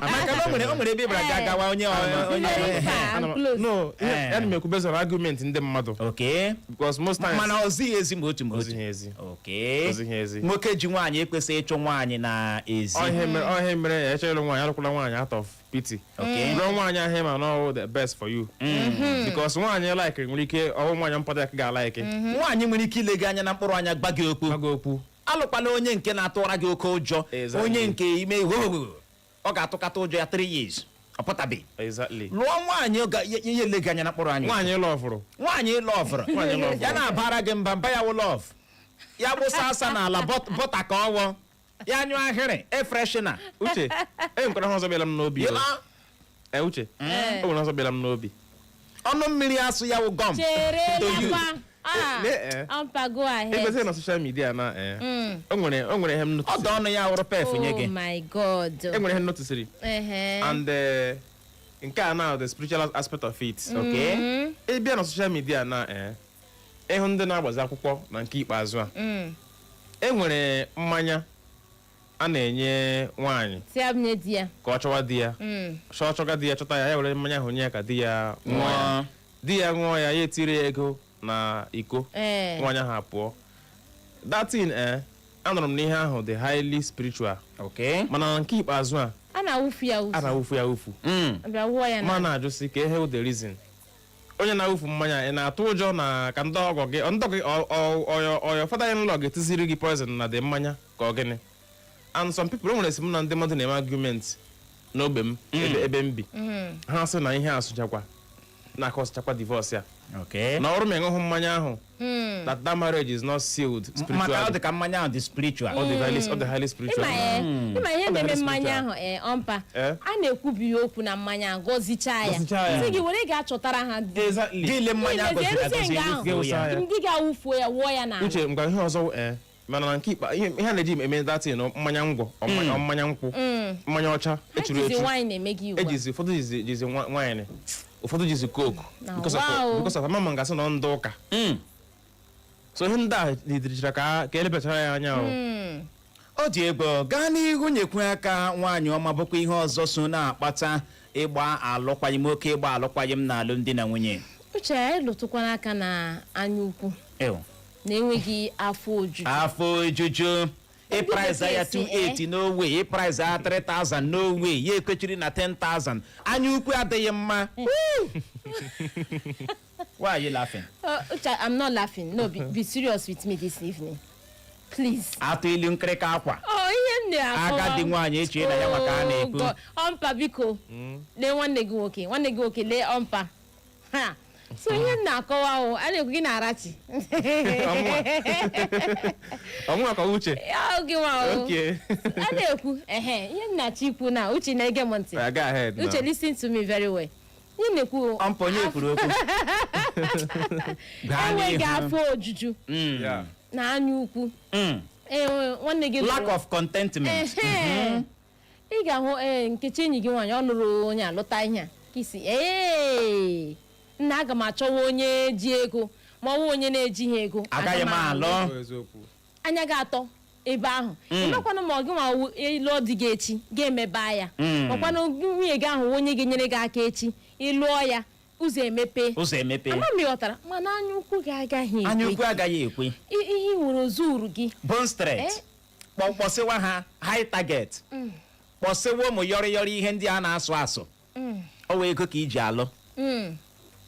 maka na o nwere ebe ịbara ga-agawa onye no ya na m ekwu based on argument ndị mmadụ because most times mana ozighị ezi ma otu ma otu ozighị ezi nwoke ji nwaanyị ekwesịghị ịchụ nwaanyị na ezi ọhịa mere ya echọrọ ịlụ nwaanyị alụkwala nwaanyị out of pity lụọ nwaanyị ahịa ma no the best for you because nwaanyị like nwere ike ọwụ nwaanyị mpụta ya ka ga-alaiki nwaanyị nwere ike ile gị anya na mkpụrụ anya gba gị okwu alụkwala onye nke na-atụra gị oke ụjọ onye nke ime ọ ga-atụkata ụjọ ya 3 years ọ pụtabe lụọ nwaanyị ihe ele gị anya na mkpụrụ anya nwaanyị lọvụrụ ya na-abara gị mba ya wụ lọv ya gbụsa asa n'ala bọta ka ọwọ ya nyụọ ahịrị efreshina Uche enwekwara ha ọzọ bịara m n'obi Uche o nwere ọzọ bịara m n'obi ọnụ mmiri asụ ya wụ gọm egosi na social media na o nwere ihe m notisiri ọdụ ọnụ ya wụrụ pef nye gị enwere ihe m notisiri and nke a now the spiritual aspect of it ịbịa na social media na ịhụ ndị na-agbazi akwụkwọ na nke ikpeazụ a enwere mmanya a na-enye nwaanyị ka ọ chọwa di ya chọga di ya chọta ya were mmanya ahụ nye ya ka di ya ṅụọ ya ya etiri ya ego na iko nwaanyị ahụ apụọ datin anụrụ m n'ihe ahụ dị highly spiritual mana nke ikpeazụ a na-awụfu ya ụfu ma na-ajụsị ka ihe the reason onye na-awụfu mmanya ị na-atụ ụjọ na ka ndị ọgọ gị ọyọ fada in law ga-etiziri gị poison na dị mmanya ka ọ gịnị and some people nwere esi m na ndị mmadụ na-eme argument n'ogbe m ebe m bi ha sị na ihe asụchakwa na-akọsachakwa divorce ya na ọrụ m ịṅụhụ mmanya ahụ that marriage is not sealed spiritually maka ọ dị ka mmanya ahụ dị spiritual ọ dị highly spiritual ịma ihe na-eme mmanya ahụ ọmpa a na-ekwubi ya okwu na mmanya ahụ gọzichaa ya sị gị were ga-achọtara ha gịle mmanya ndị ga-awụfuo ya wụọ ya na Uche ngwa ihe ọzọ mana na nke ikpa ihe a na-eji eme datin na mmanya ngwọ mmanya nkwụ mmanya ọcha echuru ejizi ụfọdụ jizi wine ụfọdụ jizi coke because of mama ngasị na ndị ụka so ihe ndị a lidirichara ka elebachara ya anya ọ dị egwu gaa n'ihu nyekwe aka nwaanyị ọma bụkwa ihe ọzọ so na-akpata ịgba alụkwaghịm oke ịgba alụkwaghịm na alụmdi na nwunye Uche lụtụkwana aka na anya ukwu na enweghị afọ ojuju. Afọ ojuju. A price ya 280 no way. A price ya 3,000 no way. Ye ekwechiri na 10,000. Anya ukwu adịghị mma. Why are you laughing? Uche, I'm not laughing. No, be serious with me this evening. Please. Atụ ilu nkirika akwa. Ihe nne akọ. Agadi nwaanyị echie na ya maka a na-ekwu. Ọmpa biko. Lee nwanne gị nwoke. Nwanne gị nwoke lee ọmpa. Ha. So ihe nna akọwa o, a na-ekwu gị na-arachi. Ọmụma ka Uche. Ya oge nwa o. Okay. A na-ekwu, ihe nna Chikwu na Uche na-ege m ntị. Go ahead now. Uche, listen to me very well. Ihe na-ekwu Ọmpa onye kwuru okwu. enweghị afọ ojuju Yeah. na anya ukwu. Nwanne gị Lack of contentment. ị ga-ahụ Nkechi enyi gị nwaanyị ọ lụrụ onye alụta ihe a ka isi nna aga m achọwa onye ji ego ma ọ bụ onye na-ejighị ego Agaghị m alụ. Eziokwu. anya ga-atọ ebe ahụ ịmakwanụ ma ọ gị nwa ịlụọ di gị echi ga-emeba ya makwanụ nwunye gị ahụ onye ga-enyere gị aka echi ịlụọ ya ụzọ emepe ama m ịghọtara mana anya ukwu gị agaghị Anya ukwu ekwe agaghị ekwe. ihe nwere ozuru gị Bone straight. Kpọsịwa ha high target. Kpọsịwa ụmụ yọrịyọrị ihe ndị a na-asụ asụ. Ọ wee ego ka iji alụ.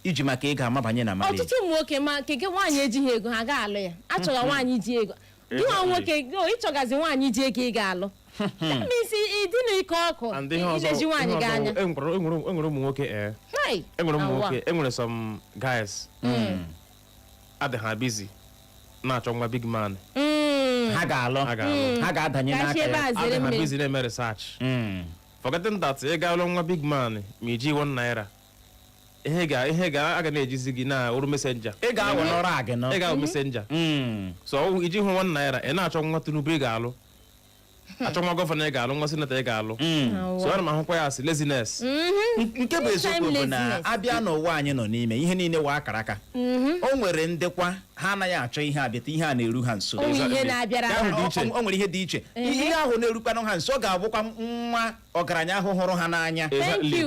Iji maka ego amabanye na marriage. ọtụtụ ụmụ nwoke ma nke gị nwaanyị ejighị ego ha ga-alụ ya achọga nwaanyị ji ego gị nwa nwoke ịchọgazi nwaanyị ji ego ị ga-alụ isi ịdị n'ike ọkụ And ihe ọzọ ileji nwaanyị gị anya enwere ụmụ nwoke enwere ụmụ nwoke enwere some guys adị ha busy na-achọ nwa big man Ha ga-alụ. Ha ga-adanye n'aka ya. adị ha busy na-eme research forgetting that ị ga-alụ nwa big man ma iji 1 naira ihe ga aga na-ejizi gị na oru messenger Ị ga-awụ n'ọrụ agị nọ. ị ga-ahụ messenger so iji hụ 1 naira ị na-achọ nwa Tinubu ị ga-alụ achọ nwa gọvanọ ị ga-alụ nwa senetọ ị ga-alụ so ana m ahụkwa ya asị laziness. Nke bụ eziokwu bụ na abịa n'ụwa anyị nọ n'ime ihe niile wa akara aka. O nwere ndekwa ha anaghị achọ ihe abịata ihe a na-eru ha nso. o ihe na-abịara Ya hụ dị iche. O nwere ihe dị iche. Ihe ahụ na-erukwanụ ha nso ọ ga-abụkwa nwa ọgaranya ahụ hụrụ ha n'anya.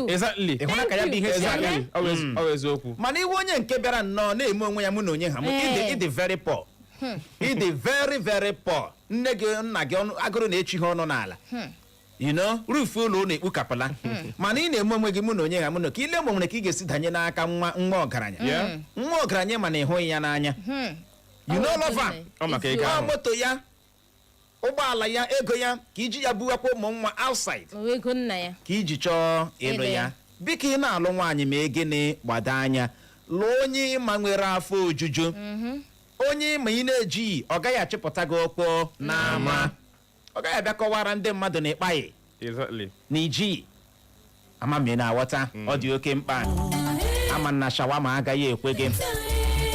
Exactly. Ị hụna ka ya bụ ihe si aga. Ọ eziokwu. Mana iwe onye nke bịara nnọọ na-eme onwe ya mụ na onye ha ịdị very poor. Ịdị very very poor. Nne gị nna gị agụrụ na-echi ha ọnụ n'ala. You know, roof ụlọ na-ekpukapụla. Mana ị na-eme onwe gị mụ na onye ha mụ na ka ile ma nwere ka ị ga-esi danye n'aka nwa ọgaranya. Nwa ọgaranya mana ị hụghị ya n'anya. You know lover. Ọ maka ego ahụ. Moto ya, ụgbọala ya, ego ya ka iji ya buwakwa ụmụ nwa outside. ego nna ya Ka iji chọọ ịlụ ya. Biko ị na-alụ nwaanyị ma gịnị gbado anya. Lụọ onye ịma nwere afọ ojuju. Onye ma ị na-ejighị ọ gaghị achịpụta gị okpo n'ama. Ọ gaghị abịa kọwara ndị mmadụ na ịkpaghị Exactly. na ijighị. Ama m ị na-aghọta ọ dị oke mkpa. Ama na shawama agaghị ekwe gị.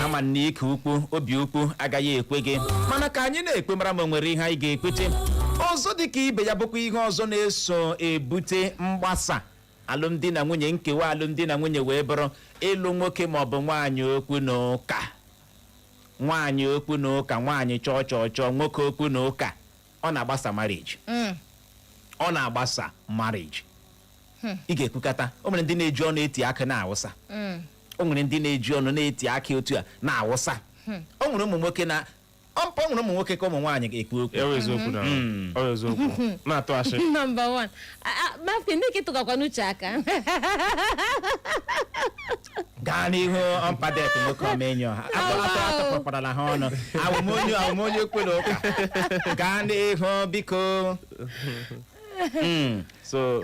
Ama na ike ukwu obi ukwu agaghị ekwe gị. Mana ka anyị na-ekpe mara ma nwere ihe anyị ga-ekwete. Ọzọ dị ka ibe ya bụkwa ihe ọzọ na-eso ebute mgbasa alụmdi na nwunye, nkewa alụmdi na nwunye wee bụrụ ịlụ nwoke maọbụ nwaanyị okwu na ụka. Nwaanyị okwu na ụka, nwaanyị chọọ nwoke okwu na ụka. Ọ na-agbasa marriage. Ọ na-agbasa marriage. Ị ga-ekwukata o nwere ndị na-eji ọnụ eti aka na-awụsa. O nwere ndị na-eji ọnụ na-eti aka otu a na-awụsa. O nwere ụmụ nwoke na o nwere ụmụ nwoke ka ụmụ nwaanyị ga-ekwu okwu. Ọ eziokwu na ọ eziokwu. Na-atụ asị. number 1 mafke ndị ka ịtụgakwa n'uche aka Gaa n'ihu ọmpadek nwoke omenyo ha atọkpọkparala ha ọnụ. Awụmonye okwu na ụka. Gaa n'ihu biko. So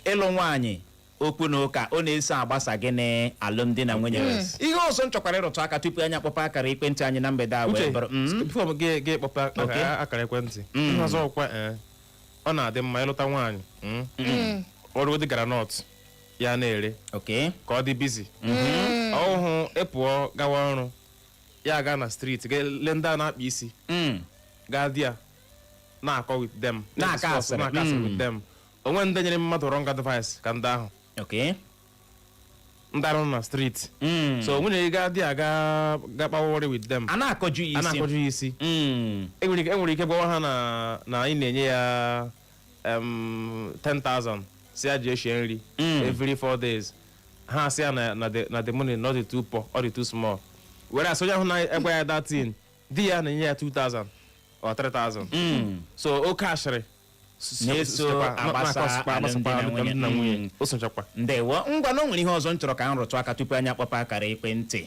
Ịlụ nwaanyị okwu na ụka ọ na-eso agbasa gị na alụmdi na nwunye. Ihe ọzọ m chọkwara ịrụtụ aka tupu anyị akpọpa akara ekwentị anyị na mgbede a wee bụrụ before gị kpọpa akara ekwentị ihe ọzọ ọkwa ọ na-adị mma ịlụta nwaanyị ọrụ dị granọt ya na-ere ka ọ dị bizi ọhụụ ịpụọ gawa ọrụ ya gaa na street lee ndị a na-akpa isi gaa di ya na-akọ with them na-aka asịrị with them onwe ndị nyere mmadụ wrong advice ka ndị ahụ ndị arụ na street so nwunye gị gaa di ya ga kpawari with them a na-akọju ya isi enwere ike gbawa ha na ị na-enye ya 10,000 si ya ji eshie nri every 4 days ha asị ya na the money not too poor or too small whereas onye ahụ na-egwa ya that thing di ya na-enye ya 2,000 or 3,000 so oke ashịrị na-eso agbasa alụmdi na nwunye o sochakwa. ndewo ngwa na o nwere ihe ọzọ m chọrọ ka m rụtụ aka tupu anyị akpọpa akara ekwentị.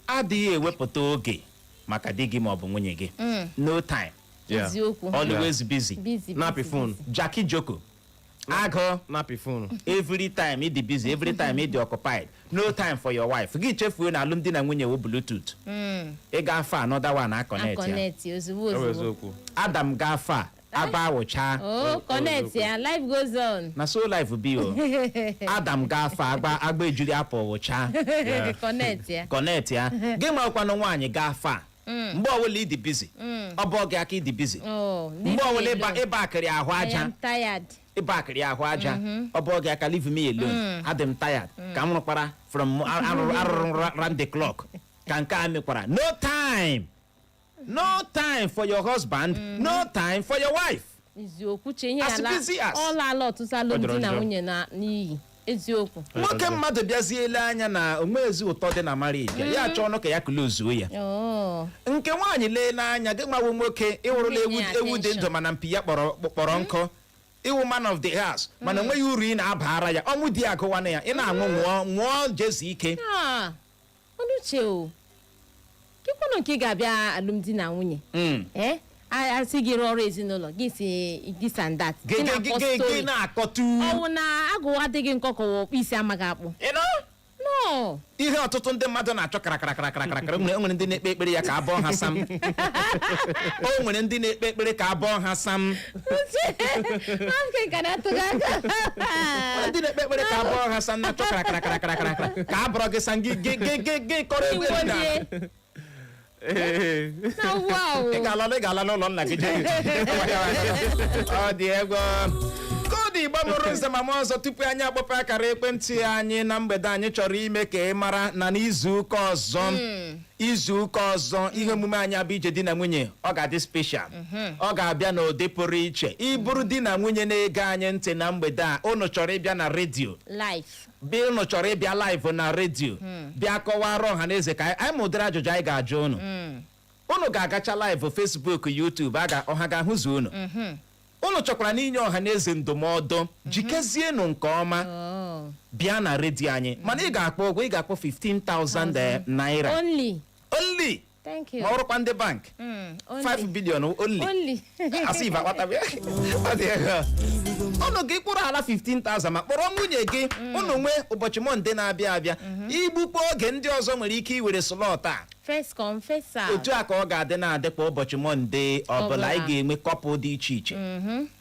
Adịghị ewepụta oge maka di gị ma ọ bụ nwunye gị. No time. Eziokwu. Always busy. Nappy phone. Jackie Joko. Agụ. Nappy phone. Every time ị dị busy, every time ị dị occupied. No time for your wife. Gị chefuo na alụmdi na nwunye wo Bluetooth. Ị ga-afa another one a connect ya. Connect ozugbo. Adam ga-afa agba awụcha. Oh, connect ya. Life goes on. Na so life bi o. Adam ga-afa agba ejiri apụ wụcha. Connect ya. Connect ya. Gị ma ọkwanụ nwaanyị ga-afa. Mgbe ọbụla ị dị busy. Ọ bụ oge aka ị dị busy. Mgbe ọbụla ịba akịrị ahụ aja. I am tired. Ịba akịrị ahụ aja. Ọ bụ oge aka leave me alone. Adị m tired. Ka m rụkwara from arụrụ round the clock. Ka nke a mekwara. No time. No time for your husband. No time for your wife. Eziokwu che ihe As busy as. ala ọtụtụ alụmdi na nwunye na n'iyi. Eziokwu. Nwoke mmadụ bịaziele anya na onwezi ụtọ dị na marriage ya chọọ ọnụ ka ya klozuo ya. Nke nwaanyị lee n'anya gị nwawo nwoke ịwụrụla ewu dị ndụ mana mpi ya kpọrọ nkụ. Iwu man of the house mana onweghị uru ị na-abara ya ọnwụ di agụwana ya ị na-aṅụ nwụọ jezi ike. Ọnụche o kekwanụ nke ị ga-abịa alụmdi na nwunye asị gị rụọ ọrụ ezinụlọ gị si this and that gị na-akọtu ọwụ na agụụ adịghị nkọ ka ọkpụ isi amaghị akpụ. No. Ihe ọtụtụ ndị mmadụ na-achọ karakara nwere ndị na-ekpe ekpere ya ka abụọ ha sam. O nwere ndị na-ekpe ekpere ka abụọ ha sam. Ndị na-ekpe ekpere ka abụọ ha sam na-achọ karakara ka abụrụ gị sam gị kọrọ egbe na ị ga-ala n'ụlọ nna gị ọ dị egwu. Kedu igba mụrụ nze mama ọzọ tupu anyị akpọpụ akara ekwentị anyị na mgbede anyị chọrọ ime ka ị mara na n'izuụka ọzọ ihe omume anyị abụ ije di na nwunye ọ ga-adị special. Ọ ga-abịa n'ụdị pụrụ iche. Ịbụrụ di na nwunye na-ege anyị ntị na mgbede a unu chọrọ ịbịa na redio bịa unu chọrọ ịbịa live na redio bịa kọwara ọha na eze ka anyị ma ụdịrị ajụjụ anyị ga-ajụ unu ga-agacha live Facebook YouTube ọha ga-ahụzu unu. Unu chọkwara n'inye ọha na eze ndụmọdụ jikezienụ nke ọma bịa na redio anyị mana ị ga-akpọ ụgwọ ị ga-akpọ 15,000 naira only. Thank you. Ma ọrụkwa ndị bank 5 billion only. Asị ibe akpatabe unu gị kpụrụ ala 15,000 ma kpọrọ nwunye gị unu nwee ụbọchị Mọnde na-abịa abịa igbukwa oge ndị ọzọ nwere ike iwere slọt a. First come first serve. Otu a ka ọ ga-adị na-adị kwa ụbọchị Mọnde ọbụla anyị ga-enwe kọpụ dị iche iche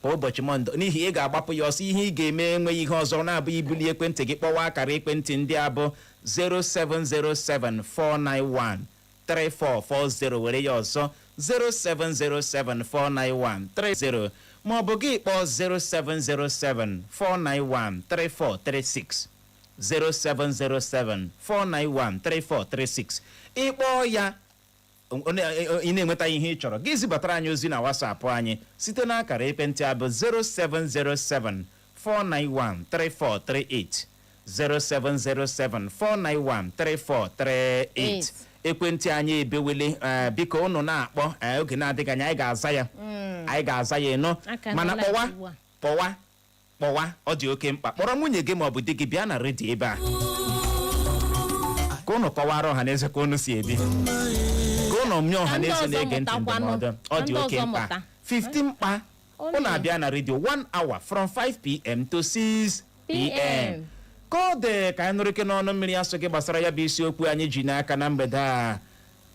kwa ụbọchị Mọnde n'ihi ị ga-agbapụ ya ọsọ ihe ị ga-eme enweghị ihe ọzọ na-abụ ibuli ekwentị gị kpọwa akara ekwentị ndị abụ 07074913440 were ya ọzọ 070749130 ma ọ bụ gị kpọọ 07074913436 07074913436 ịkpọọ ya ị na-enweta ihe ị chọrọ gị zibatara anyị ozi na WhatsApp anyị site n'akara ekwentị abụ 07074913438 07074913438 ekwentị anyị ebewele biko unu na-akpọ oge na-adịghị anya anyị ga-aza ya ịnụ mana kpọwa ọ dị oke mkpa kpọrọ nwunye gị ma ọ bụ di gị bịa na redio ebe a ka unu kọwara ọha na eze ka unu si ebi ka unu nye ọha na eze na-ege ntị ndụmọdụ ọ dị oke mkpa 15 mkpa unu abịa na redio 1 hour from 5 p.m. to 6 p.m. ka ọ dị ka anyị nụrụ ike n'ọnụ mmiri asụ gị gbasara ya bụ isiokwu anyị ji n'aka na mgbede a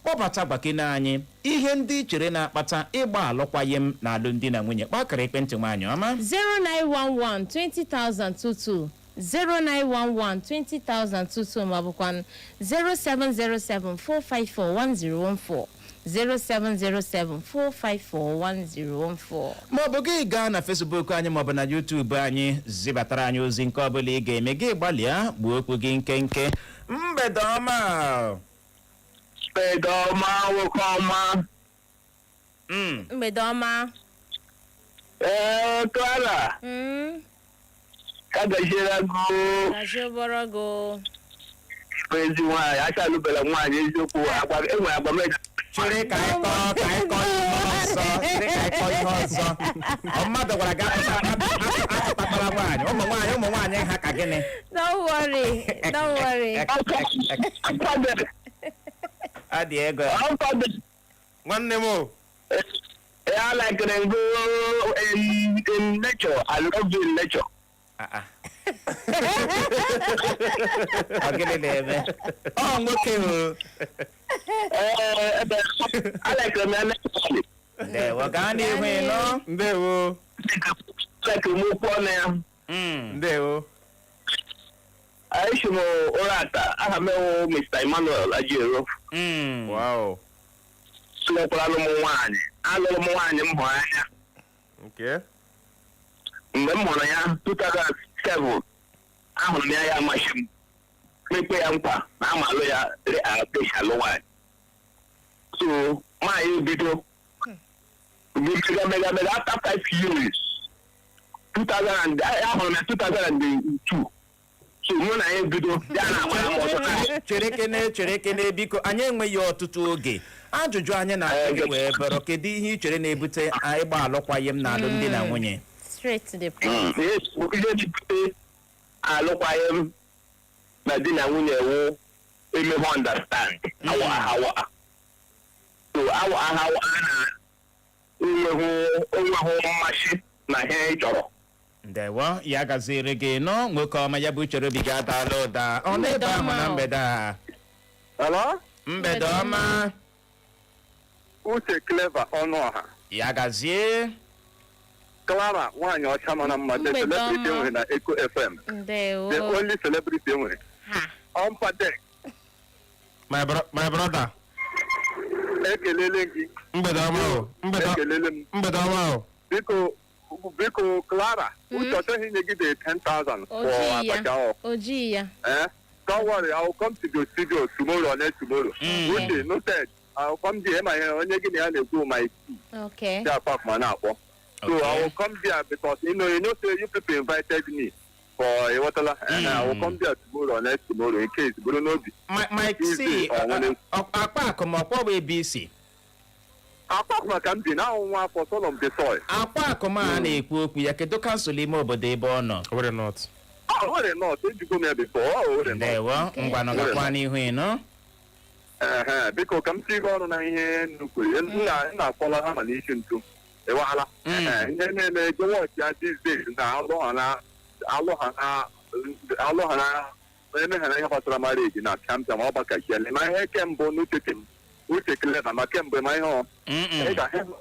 kpọbata gbakene anyị ihe ndị chere na-akpata ịgba alụkwaghịm na alụmdi na nwunye kpakara ekwentị nwaanyị ọma 0911-20,022 0911-20,022 ma bụkwa 0707-454-1014 0707-454-1014 maọbụ gị gaa na Facebook anyị maọbụ na YouTube anyị zibatara anyị ozi nke ọbụla ị ga-eme gị gbalịa gbuo okwu gị nkenke mgbede ọma mgbede ọma nwoke ọma mgbede ọma Clara ka gajiere go gajioboro go ezi nwaanyị acha alụbela nwaanyị eziokwu enwere agbameja chere ka anyị kọọ ihe ọzọ mmadụ gwara gị akpatara nwaanyị ụmụ nwaanyị ha ka gịnị Don't worry. adị ego nwanne m o. I like to go in nature. I love you in nature. Gịnị na-eme ọ nwoke o I like to nature. ndewo gaa n'ihu ịnọ Ndewo. Like move on there. Ndewo. I should know Orata. I have met Mr. Emmanuel Ajero. Wow. So I love one. I love one. Okay. Mmemme ya 2007 ahụrụ m ya machine mekpe ya nkwa na amalụ ya apeshalụ nwanyị so nwaanyị bido mega after 5 years 2000 ahụrụ m ya 2002 so mụ na ya bido ya na-agbara m ọzọ chere kene biko anyị enweghị ọtụtụ oge ajụjụ anyị na-ajụ wee bụrụ kedu ihe ị chere na-ebute ịgba alụkwaghịm na alụmdi na nwunye Straight to the point. ihe jipụta alụkwaghịm na di na nwunye wụ emebe understand awa so awa na onweghụ mmasị na ihe ị chọrọ ndewo ya gaziri gị nọ nwoke ọma ya bụ chere obi gị adala ụda ọ na-ebe ahụ na mgbede a hello mgbede ọma uche clever ọnụ ọha ya gazie Clara nwaanyị ọcha mara mma the celebrity enwere na Echo FM Ndewo. the only celebrity enwere ọmpade My brother. ekelele gị Mgbede ọma o. ekelele m Mgbede ọma o. biko Clara uche ọchọghị inye gị the 10,000 for abacha ọkụ Oji ya. don't worry, I will come to the studio tomorrow or next tomorrow. Uche, noted. I will come there. My onye gị na ya na-ekwu my tea. Okay. There park ma na-akpọ. So I will come there because you know say you people invited me for a water and I will come there tomorrow or next tomorrow in case buru n'obi. Mike C akpa akụmọkpọ bụ ABC Apart maka m bi na nwa afọ son of the soil. akpa akụma a na-ekwu okwu ya kedu kansụl ime obodo ebe ọ nọ Where not? Oh, where not? Ejugo m before. ndewo ngwanụ gakwa n'ihu ịnọ Biko ka m tiga ọrụ na ihe nnukwu na-akpọla ha ma n'isi ntu. Ewala. Ihe na-eme jewọch ya these days na alụ ha na eme ha na ihe gbasara marriage na champion ọ gbakachiele ma ihe kembụ n'uche clever ma kemgbe ma ihe ọ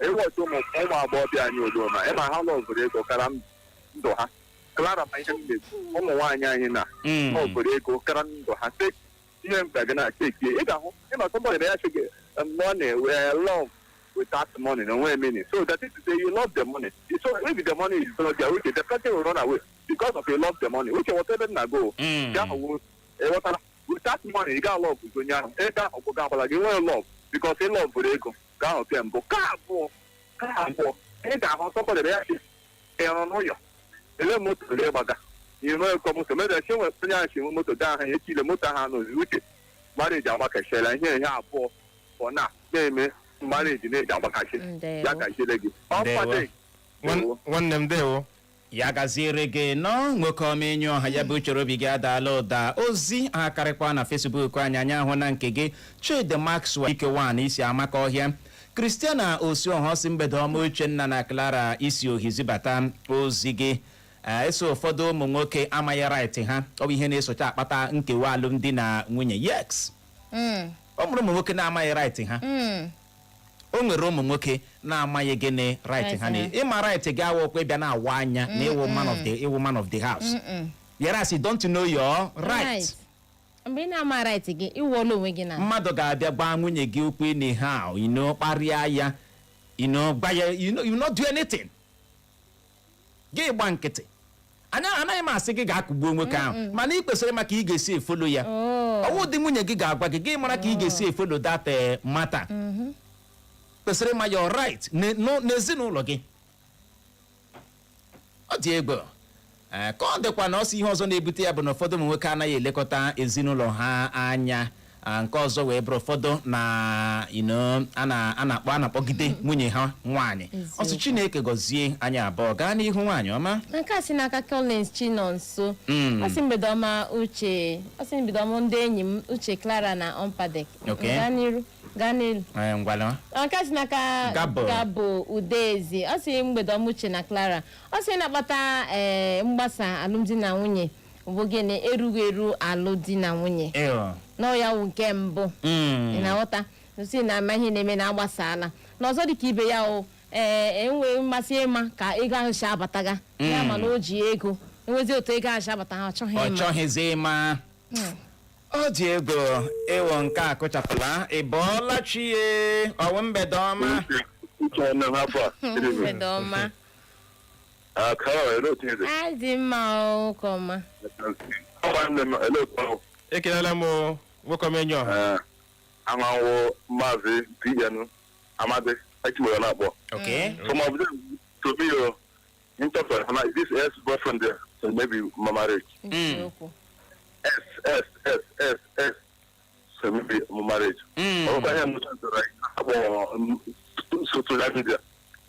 ịwọchi ụmụ agbọghọbịa anyị odoma ịma ha lọgụrụ ego kara ndụ ha Clara ma ihe m na-ekwu ụmụ nwaanyị anyị na ọgụrụ ego kara ndụ ha ihe m ga na cheki ị ga-ahụ ịma somebody na ya cheki money love without money no way meaning so that is to say you love the money so if the money is not there which the person will run away because of you love the money which whatever na go without money you got love with onye ahụ ego ahụ bụ ga-agbala gị nwee love because ị love bụrụ ego ka ahụ pịa mbụ ka abụọ ị ga-ahụ somebody na ya ịrụ n'ụyọ ele moto ele gbaga ihe ekọ moto mere chi nwe onye ahụ chi nwe moto gaa ha echile moto ha n'ozi uche marriage agbakachila ihe abụọ ọ na-eme marriage na-eji agbakachi ya kachiele gị nwanne m dewo ya gaziere gị nọ nwoke ọmenye ọha ya bụ chere obi gị adala ụda ozi ha karịkwa na Facebook anyị anya ahụ na nke gị Chidi Maxwell ike wan isi amaka ọhịa Christiana Osioha si mgbede ọma Uchenna na Clara isi ohi zibata ozi gị eso ụfọdụ ụmụ nwoke amaghị right ha ọ bụ ihe na-esocha akpata nkewa alụmdi na nwunye yes ọ mụrụ ụmụ nwoke na-amaghị right ha o nwere ụmụ nwoke na-amaghị gịnị right ha ịma right gị awụkwa ịbịa na-awa anya na ịwụ man of the house whereas you don't know your right mgbe ị na-ama right gị iwuola onwe gị na mmadụ ga-abịa gbaa nwunye gị okwu ịnị ha kparịa ya gba ya you not do anything gị gba nkịtị anaghị m asị gị ga-akụgbuo nwoke ahụ mana ị kwesịrị maka ị ga-esi efolo ya ọwụ dị nwunye gị ga-agwa gị mara ka ị ga-esi efolo that matter kwesịrị ma your right n'ezinụlọ gị ọ dị egwu ka ọ dịkwa na ọsọ ihe ọzọ na-ebute ya bụ na ụfọdụ ụmụ nwoke anaghị elekọta ezinụlọ ha anya. Nke ọzọ wee bụrụ ụfọdụ na a na-akpọgide nwunye ha nwaanyị. Ọsụ Chineke gọzie anyị abụọ. Gaa n'ihu nwaanyị ọma. Nke a si n'aka Collins Chinonso. Ọsị mgbede ọma Uche. Ọsị mgbede ọma ndị enyi m Uche, Clara na Ompadek. Gaa n'elu. Ngwala. Nke a si n'aka Gabo Udezi. Ọsị mgbede ọma Uche na Clara. Ọsị na-akpata mgbasa alụmdi na nwunye bụ gịnị erughị eru alụmdi na nwunye. N'ọya wụ nke mbụ. Ị na-aghọta si na ama ihe na-eme na agbasala n'ọzọ dịka ibe ya enwee mmasị ịma ka ego ahụ si abataga ya ma na o ji ego enwezi otu ego ahụ si abata ha ọ chọghịzi ịma. Ọ dị ego ewo nke a kụchapụla. Ị bọọla chie ọwụ mgbede ọma. mgbede ọma. Adị mma ụka ọma. Ekelela m nwoke omenyo. Amawo Mazi Dianu Amade Akiwara na-akpọ. Okay. Some of them to be in terms of this ex-boyfriend there, so maybe my marriage. So maybe my marriage. Also, I am so to like media.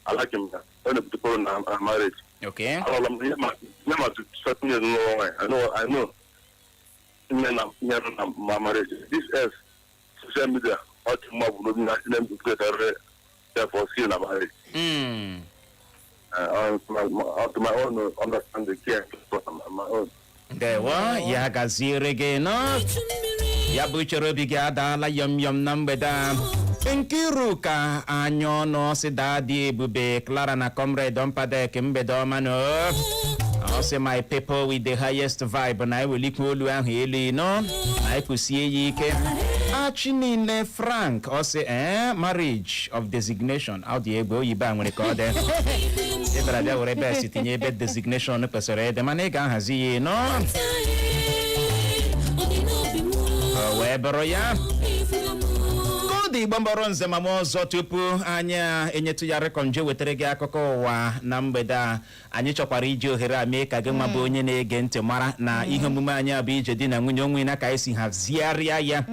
I like him. When the people are married. Okay. I to certain years no. I know. My marriage. This is social media. What more would not them to get therefore see na marriage. To my own understanding care for my own. Dewa ya gazire gị no. Ya bụ chere obi gị adaala yom na mgbede a. Nkiru ka anya ọnụ si dadị Ebube, Clara na Comrade Ompadek mgbede ọma no. Also my people with the highest vibe na ewelikwa olu ahụ elu no. Na kwụsie ya ike. Achinine Frank also marriage of designation. How the ego yiba nwere ka ọ dị. Ebara bịa were ebe si tinye ebe designation kwesịrị ịdị mana ị ga-ahazi ya no. Wee bụrụ ya. Kodi Igbo mbọrọ nze ma ọzọ tupu anyị enyetu ya rekọnje wetara gị akụkọ ụwa na mgbede a. Anyị chọkwara iji ohere a mee ka gị nwa bụ onye na-ege ntị mara na ihe omume anyị abụ ije di na nwunye onwe na ka anyị si hazigharịa ya.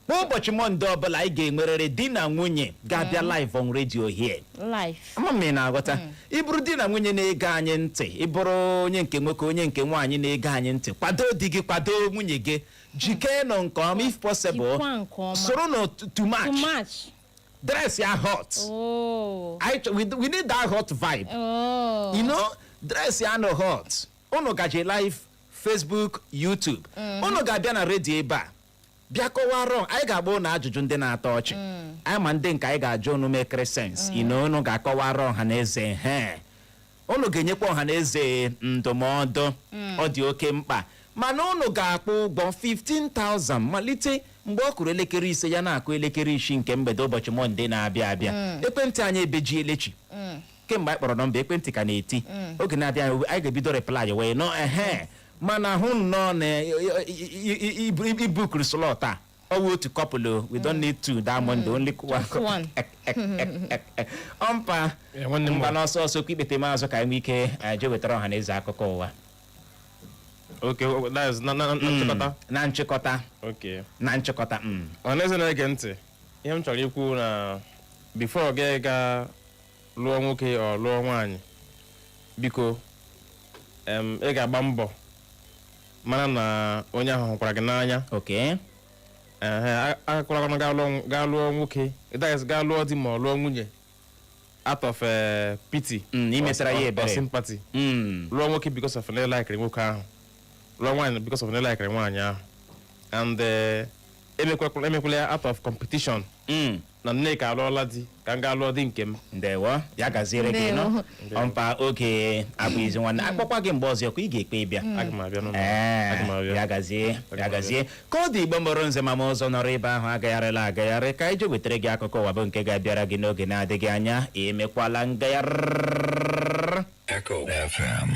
N'ụbọchị Mọnde ọbụla anyị ga-enwerịrị di na nwunye ga-abịa live on radio here. Ama m na-aghọta. Ịbụrụ di na nwunye na-ege anyị ntị, ịbụrụ onye nke nwoke onye nke nwaanyị na-ege anyị ntị, kwado di gị kwado nwunye gị, jikee nọ nke ọma if possible, soro no too much. Dress ya hot. We need that hot vibe. You know, dress ya no hot. Unu gaje live Facebook, YouTube. Unu ga-abịa na radio ebe a. Bịa kọwara anyị ga-agba na ajụjụ ndị na-atọ ọchị. Anyị ma ndị nke anyị ga-ajụ unu make sense. Unu ga-akọwara ọha na eze unu ga-enyekwa ọha na eze ndụmọdụ. Ọ dị oke mkpa. Mana unu ga-akpụ ụgwọ 15,000 malite mgbe ọ kụrụ elekere 5 ya na-akụ elekere 6 nke mgbede ụbọchị Mọnde na-abịa abịa. Ekwentị anyị ebejielechi. Kemgbe anyị kpọrọ nọmba ekwentị ka na-eti. Oge na-abịa anyị ga-ebido reply wee nọ mana hụ nọ na ibukuru slot a ọwụ otu couple we don't need two that Monday only one. Ọmpa mba n'ọsọ ọsọ ikpete maazụ ka anyị ike je wetara ọha na eze akụkọ ụwa. Okay, that is na nchịkọta. Okay. Na nchịkọta. Ọhaneze na-ege ntị. Ihe m chọrọ ikwu na before gị ga lụọ nwoke ọ lụọ nwaanyị. Biko ị ga-agba mbọ mana na onye ahụ hụkwara gị n'anya. Okay. Akakwara ga lụọ nwoke. Ga lụọ di ma ọ lụọ nwunye. Out of pity. Imesara ya ebere. Sympathy. Lụọ nwoke because of na like nwoke ahụ. Lụọ nwaanyị because of na like nwaanyị ahụ. And emekwala out of competition. Na nne ka alụọla di ka m ga-alụọ di nke m. Ndewo ya gaziere gị no. Ọmpa oge abụ izi nwanne akpọkwa gị mgbe ọzọ ị ga-ekpe ịbịa. Aga m abịa n'ụlọ. Ya gazie ka ọ dị Igbo mbọrọ nze ma ọzọ nọrọ ebe ahụ agagharị ka anyị je wetara gị akụkọ ụwa bụ nke ga-abịara gị n'oge na-adịghị anya. Emekwala ngagharị. Echo FM.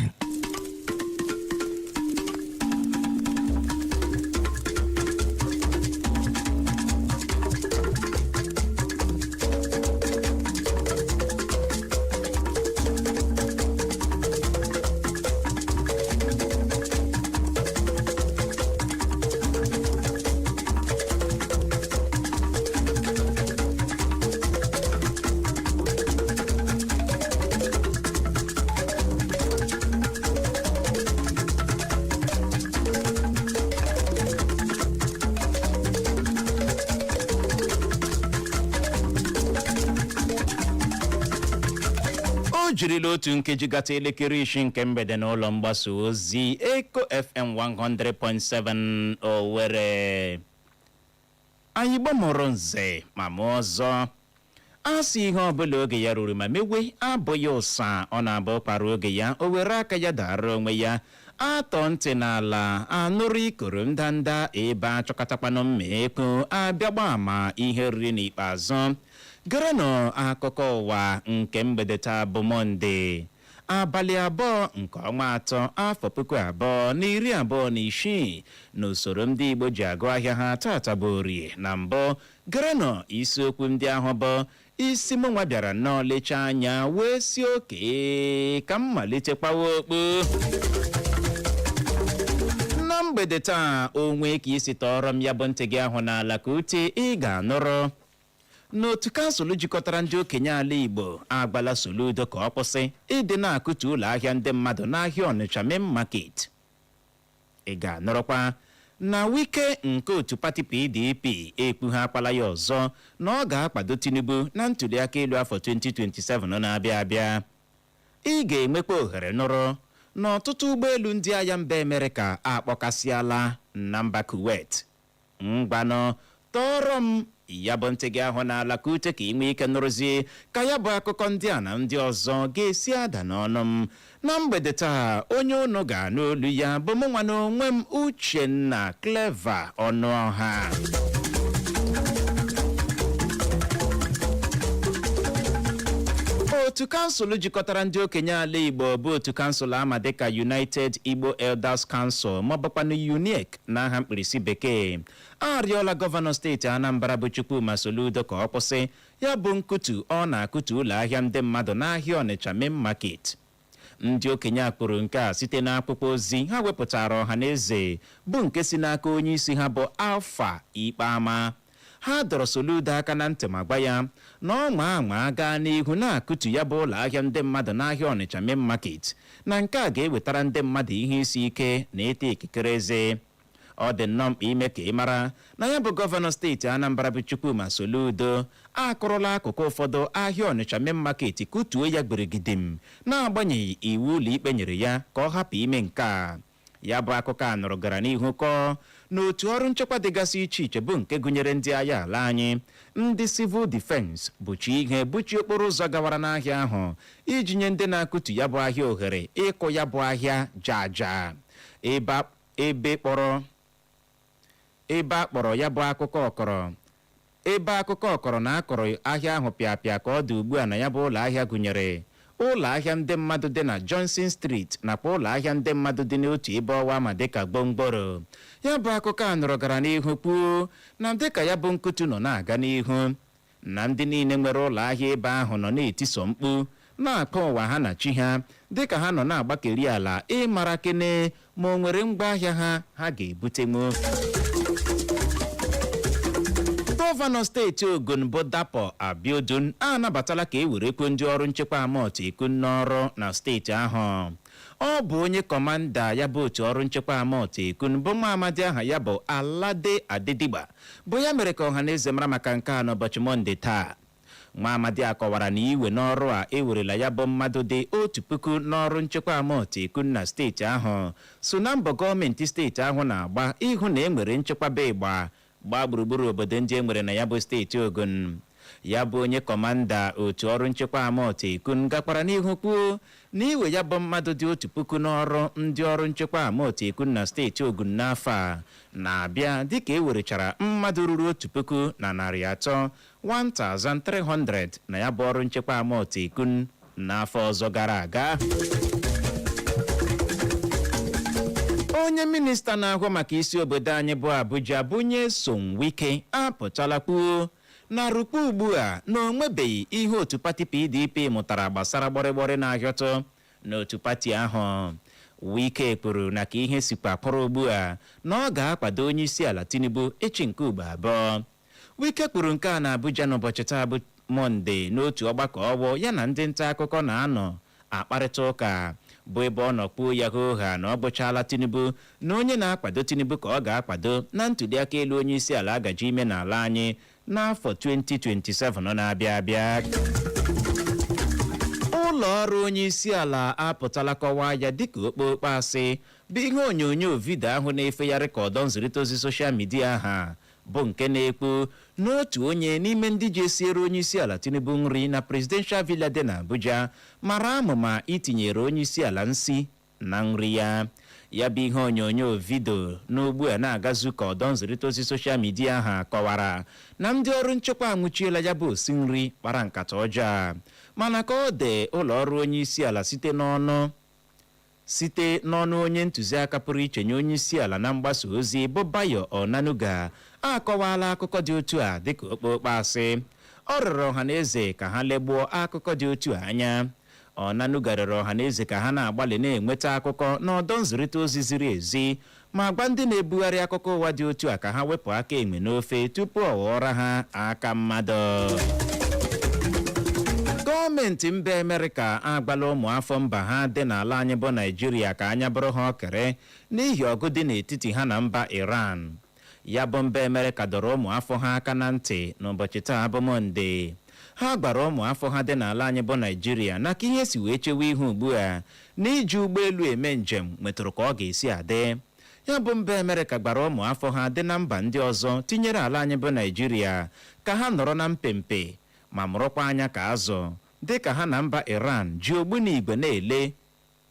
jirila otu nkeji gata elekere 6 nke mgbede n'ụlọ mgbasa ozi Eko FM 100.7 Owerri. Anyị gbamụrụ nze ma mụ ọzọ. Asị ihe ọbụla oge ya ruru ma mewe abụghị ụsa ọ na-abụ kpara oge ya o were aka ya dara onwe ya atọ ntị n'ala anụrụ ikoro ndanda ebe achọkatakwanụ mmekwu abịagba ama ihe riri n'ikpeazụ. Gerenụ akụkọ ụwa nke mgbede taa bụ Mọnde abalị 2 nke ọnwa 3 afọ 2026 n'usoro ndị Igbo ji agụ ahịa ha tata bụ Orie na mbụ. Gerenụ isiokwu ndị ahụ bụ isi mụnwa bịara nnọọ lecha anya wee si oke ka m malite kpawa okpu. Na mgbede taa onwe ka isi tọrọ m ya bụ ntị gị ahụ n'ala ka ute ị ga-anụrụ n'otu kansụl jikọtara ndị okenye ala Igbo agbala Soludo ka ọ kwụsị ịdị na-akụtu ụlọ ahịa ndị mmadụ n'ahịa Ọnịcha main market. Ị ga-anụrụkwa na Wike nke otu pati PDP ekpughe akpala ya ọzọ na ọ ga-akpado Tinubu na ntuliaka elu afọ 2027 na-abịa abịa. Ị ga-enwekwa ohere nụrụ na ọtụtụ ụgbọelu ndị agha mba Amerịka akpọkasịala na mba Kuwait. Ngwanụ tọrọ m ya bụ ntị gị ahụ n'ala ka ute ka ị nwee ike nụrụzie ka ya bụ akụkọ ndị a na ndị ọzọ ga-esi ada n'ọnụ m. Na mgbede taa onye unu ga-anụ olu ya bụ mụnwa na onwe m Uchenna Clever Ọnụọha. Otu kansụl jikọtara ndị okenye ala Igbo bụ otu kansụl ama dịka United Igbo Elders Council maọbụkwanụ UNIC n'aha mkpirisi bekee arịọla gọvanọ steeti Anambra bụ Chukwuma Soludo ka ọ kwụsị ya bụ nkutu ọ na-akụtu ụlọ ahịa ndị mmadụ n'ahịa Ọnịcha main market. Ndị okenye akpụrụ nke a site n'akwụkwọ ozi ha wepụtara ọha na eze bụ nke si n'aka onye isi ha bụ Alfa Ikpeama. Ha dọrọ Soludo aka na ntị ma gwa ya na ọ nwa gaa n'ihu na-akụtu ya bụ ụlọ ahịa ndị mmadụ n'ahịa Ọnịcha main market na nke a ga-ewetara ndị mmadụ ihe isi ike na ịta ikikere eze. Ọ dị nnọọ mkpa ime ka ị mara na ya bụ gọvanọ steeti Anambra bụ Chukwuma Soludo akụrụla akụkụ ụfọdụ ahịa Ọnịcha main market kutuo ya gbirigidim na-agbanyeghị iwu ụlọikpe nyere ya ka ọ hapụ ime nke a. Ya bụ akụkọ a nọrọ gara n'ihu kọọ n'otu ọrụ nchekwa dịgasị iche iche bụ nke gụnyere ndị agha ala anyị ndị civil defense bụchi ihe buchi okporo ụzọ gawara n'ahịa ahụ iji nye ndị na-akụtu ya bụ ahịa ohere ịkụ ya bụ ahịa jaja. Ebe akpọrọ ya bụ akụkọ ọkọrọ ebe akụkọ ọkọrọ na akọrọ ahịa ahụ pịapịa ka ọ dị ugbu a na ya bụ ụlọ ahịa gụnyere ụlọ ahịa ndị mmadụ dị na Johnson Street nakwa ụlọ ahịa ndị mmadụ dị n'otu ebe ọwa ma dịka Gbongboro. Ya bụ akụkọ a nọrọ gara n'ihu kwuo na dịka ya bụ nkutu nọ na-aga n'ihu na ndị niile nwere ụlọ ahịa ebe ahụ nọ na-etiso mkpu na-akọ ụwa ha na chi ha dịka ha nọ na-agbakeri ala ịmara kene ma o nwere ngwa ahịa ha ga-ebutenwu. Gọvanọ steeti Ogun bụ Dapo Abiodun anabatala ka e werekwu ndị ọrụ nchekwa Amot Ekun n'ọrụ na steeti ahụ. Ọ bụ onye kọmanda ya bụ otu ọrụ nchekwa Amot Ekun bụ nwa amadi aha ya bụ Alade Adedigba bụ ya mere ka ọha na eze mara maka nke a n'ụbọchị Mọnde taa. Nwa amadi a kọwara na iwe n'ọrụ a ewerela ya bụ mmadụ dị 1,000 n'ọrụ nchekwa Amot Ekun na steeti ahụ so na mbọ gọọmenti steeti ahụ na-agba ịhụ na e nwere nchekwaba ịgba gbaa gburugburu obodo ndị e nwere na ya bụ steeti Ogun. Ya bụ onye kọmanda otu ọrụ nchekwa Amot Ekun gakwara n'ihu kwuo na iwe ya bụ mmadụ dị 1,000 n'ọrụ ndị ọrụ nchekwa Amot Ekun na steeti Ogun n'afọ a na-abịa dịka e werechara mmadụ ruru 1,300 1,300 na ya bụ ọrụ nchekwa Amot Ekun n'afọ ọzọ gara aga. Onye minista na-ahụ maka isi obodo anyị bụ Abuja bụ Nyesom Wike apụtala kwuo na rukpu ugbu a na o nwebeghị ihe otu pati PDP mụtara gbasara gbọrịgbọrị na-ahịọtụ n'otu pati ahụ. Wike kwuru na ka ihe sikwa pụrụ ugbu a na ọ ga-akwado onye isi ala Tinubu echi nke ugbo abụọ. Wike kwuru nke a na Abuja n'ụbọchị taa bụ Mọnde n'otu ọgbakọ ọgbọ ya na ndị nta akụkọ na-anọ akparịta ụka bụ ebe ọ nọkpuo ya ha na ọ bụchala Tinubu na onye na-akwado Tinubu ka ọ ga-akwado na ntuliaka elu onye isi ala agaji ime n'ala anyị n'afọ 2027 na-abịa abịa. ụlọ ọrụ onye isi ala apụtala kọwaa ya dịka okpokpo asị bụ ihe onyonyo vidio ahụ na-efegharị ka ọdọ nzirịta ozi soshal midia ha bụ nke na-ekwu n'otu onye n'ime ndị ji esiere onye isi ala Tinubu nri na presidential villa dị n'Abuja mara amụma itinyere onye isi ala nsị na nri ya bụ ihe onyonyo vidio n'ugbu a na-agazu ka ọdọ nzirịta ozi soshal midia ha kọwara na ndị ọrụ nchekwa anwụchiela ya bụ osi nri kpara nkata ọjọọ mana ka ọ dị ụlọ ọrụ onye isi ala site n'ọnụ onye ntụziaka pụrụ iche nye onye isi ala na mgbasa ozi bụ Bayo Onanuga akọwala akụkọ dị otu a dịka okpokpo asị. Ọ rịọrọ ọhaneze ka ha legbuo akụkọ dị otu a anya. Onanuga rịọrọ ọhaneze ka ha na-agbalị na-enweta akụkọ n'ọdọ nzirịta ozi ziri ezi ma gwa ndị na-ebugharị akụkọ ụwa dị otu a ka ha wepụ aka enwe n'ofe tupu ọ ghọọrọ ha aka mmadụ. Gọọmenti mba Amerịka agbala ụmụafọ mba ha dị n'ala anyị bụ Naịjirịa ka anya bụrụ ha ọkere n'ihi ọgụ dị n'etiti ha na mba Iran. Ya bụ mba Amerịka dọrọ ụmụafọ ha aka na ntị n'ụbọchị taa bụ Mọnde. Ha gbara ụmụafọ ha dị n'ala anyị bụ Naịjirịa na ka ihe si wee chewe ihu ugbu a na iji ụgbọelu eme njem nwetụrụ ka ọ ga-esi adị. Ya bụ mba Amerịka gbara ụmụafọ ha dị na mba ndị ọzọ tinyere ala anyị bụ Naịjirịa ka ha nọrọ na mpempe ma mụrụkwa anya ka azụ dịka ha na mba Iran ji ogbunigwe na-ele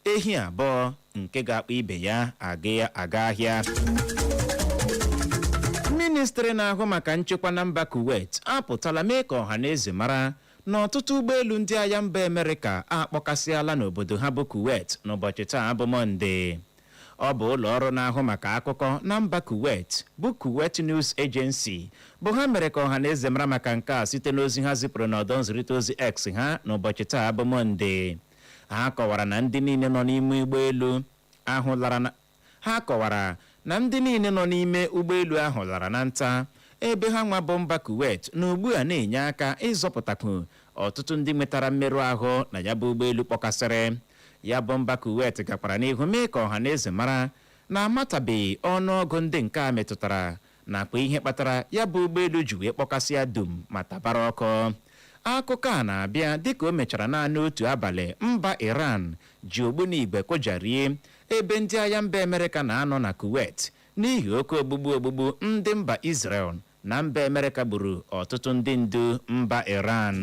ehi abụọ nke ga-akpa ibe ya aga ahịa. Ministri na-ahụ maka nchekwa na mba Kuwait apụtala mee ka ọhaneze mara na ọtụtụ ụgbọelu ndị agha mba Amerịka akpọkasịala n'obodo ha bụ Kuwait n'ụbọchị taa bụ Mọnde. Ọ bụ ụlọ ọrụ na-ahụ maka akụkọ na mba Kuwait bụ Kuwait News Agency bụ ha mere ka ọhaneze mara maka nke a site n'ozi ha zipụrụ n'ọdọ nzirịta ozi X ha n'ụbọchị taa bụ Mọnde. Ha kọwara na ndị niile nọ n'ime ụgbọelu ahụ lara na nta ebe ha nwa bụ mba Kuwait na ugbu a na-enye aka ịzọpụtakwu ọtụtụ ndị nwetara mmerụ ahụ na ya bụ ụgbọelu kpọkasịrị. Ya bụ mba Kuwait gakwara n'ihu mee ka ọhaneze mara na amatabeghị ọnụọgụ ndị nke a metụtara nakwa ihe kpatara ya bụ ụgbọelu ji wee kpọkasịa dum ma tabara ọkụ. Akụkọ a na-abịa dịka o mechara naanị otu abalị mba Iran ji ogbunigwe kụjarie ebe ndị agha mba Amerịka na-anọ na Kuwait n'ihi oke ogbugbu ndị mba Israel na mba Amerịka gburu ọtụtụ ndị ndu mba Iran.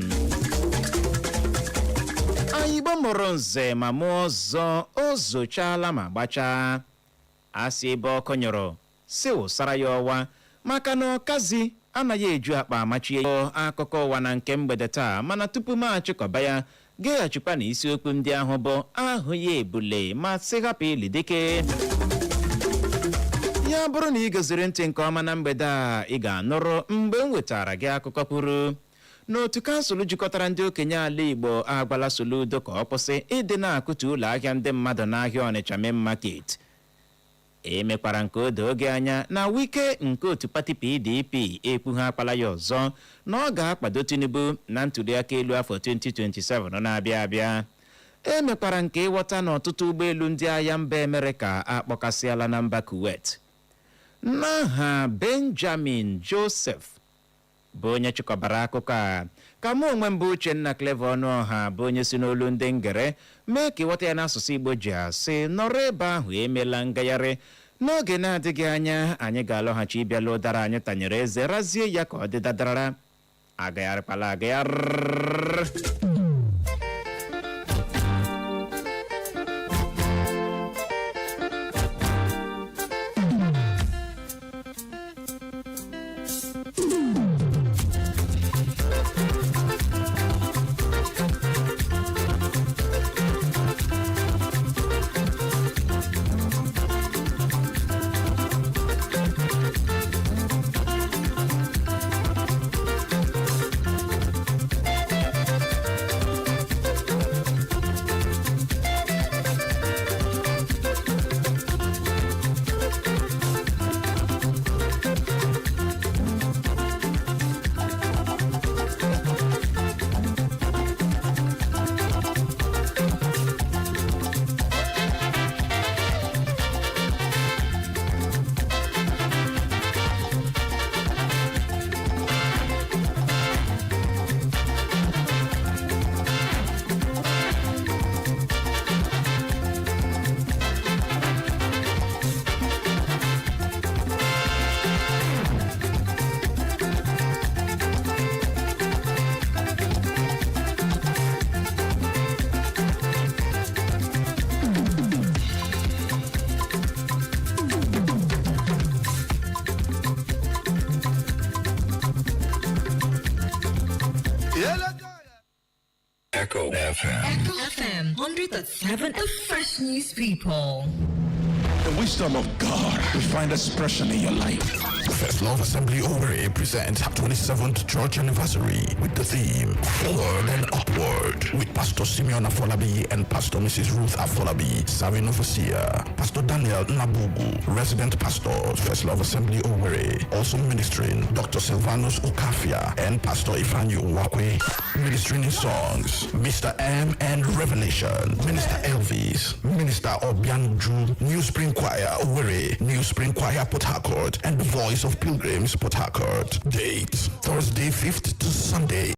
Igbo mụrụ nze ma mụọ ọzọ o zochala ma gbachaa. Asị ebe ọkụ nyụrụ si wụsara ya ọwa maka na ọkazi anaghị eju akpa amachie akụkọ ụwa na nke mgbede taa, mana tupu m achịkọba ya geghachikwa na isiokwu ndị ahụ bụ ahụ ya ebule ma sị hapụ ili dike. Ya bụrụ na ị goziri ntị nke ọma na mgbede a ị ga-anụrụ mgbe m wetara gị akụkọ kwuru n'otu kansụl jikọtara ndị okenye ala Igbo agwala Soludo ka ọ kwụsị ịdị na-akụtu ụlọ ahịa ndị mmadụ n'ahịa Ọnịcha Main Market. Emekwara nke odo oge anya na Wike nke otu pati PDP ekpughe akpala ya ọzọ na ọ ga-akpado Tinubu na ntụliaka elu afọ 2027 na-abịa abịa. Emekwara nke ịghọta na ọtụtụ ụgbọelu ndị agha mba Amerịka akpọkasịala na mba Kuwait. N'aha Benjamin Joseph bụ onye chịkọbara akụkọ a ka mụ onwe mbụ Uchenna Clever Ọnụọha bụ onye si n'olu ndị ngere mee ka ịghọta ya n'asụsụ Igbo ji asị nọrọ ebe ahụ emela ngagharị. N'oge na-adịghị anya anyị ga-alọghachi ịbịala ụdara anyị tanyere eze razie ya ka ọ dị dadarara agagharịkwala agagharị. Echo FM 100.7, the fresh news people. The wisdom of God will find expression in your life. First Love Assembly Owerri presents 27th church anniversary with the theme Forward and Upward, with Pastor Simeon Afolabi and Pastor Mrs. Ruth Afolabi, serving overseer, Pastor Daniel Nabugu, resident pastor, First Love Assembly Owerri, also ministering Dr. Silvanus Okafia and Pastor Ifanyu Wakwe, ministering in songs, Mr. M and Revelation, Minister Elvis, Minister Obianuju, New Spring Choir Owerri, New Spring Choir Port Harcourt, and the Voice of Pilgrims Port Harcourt. Date Thursday 5th to Sunday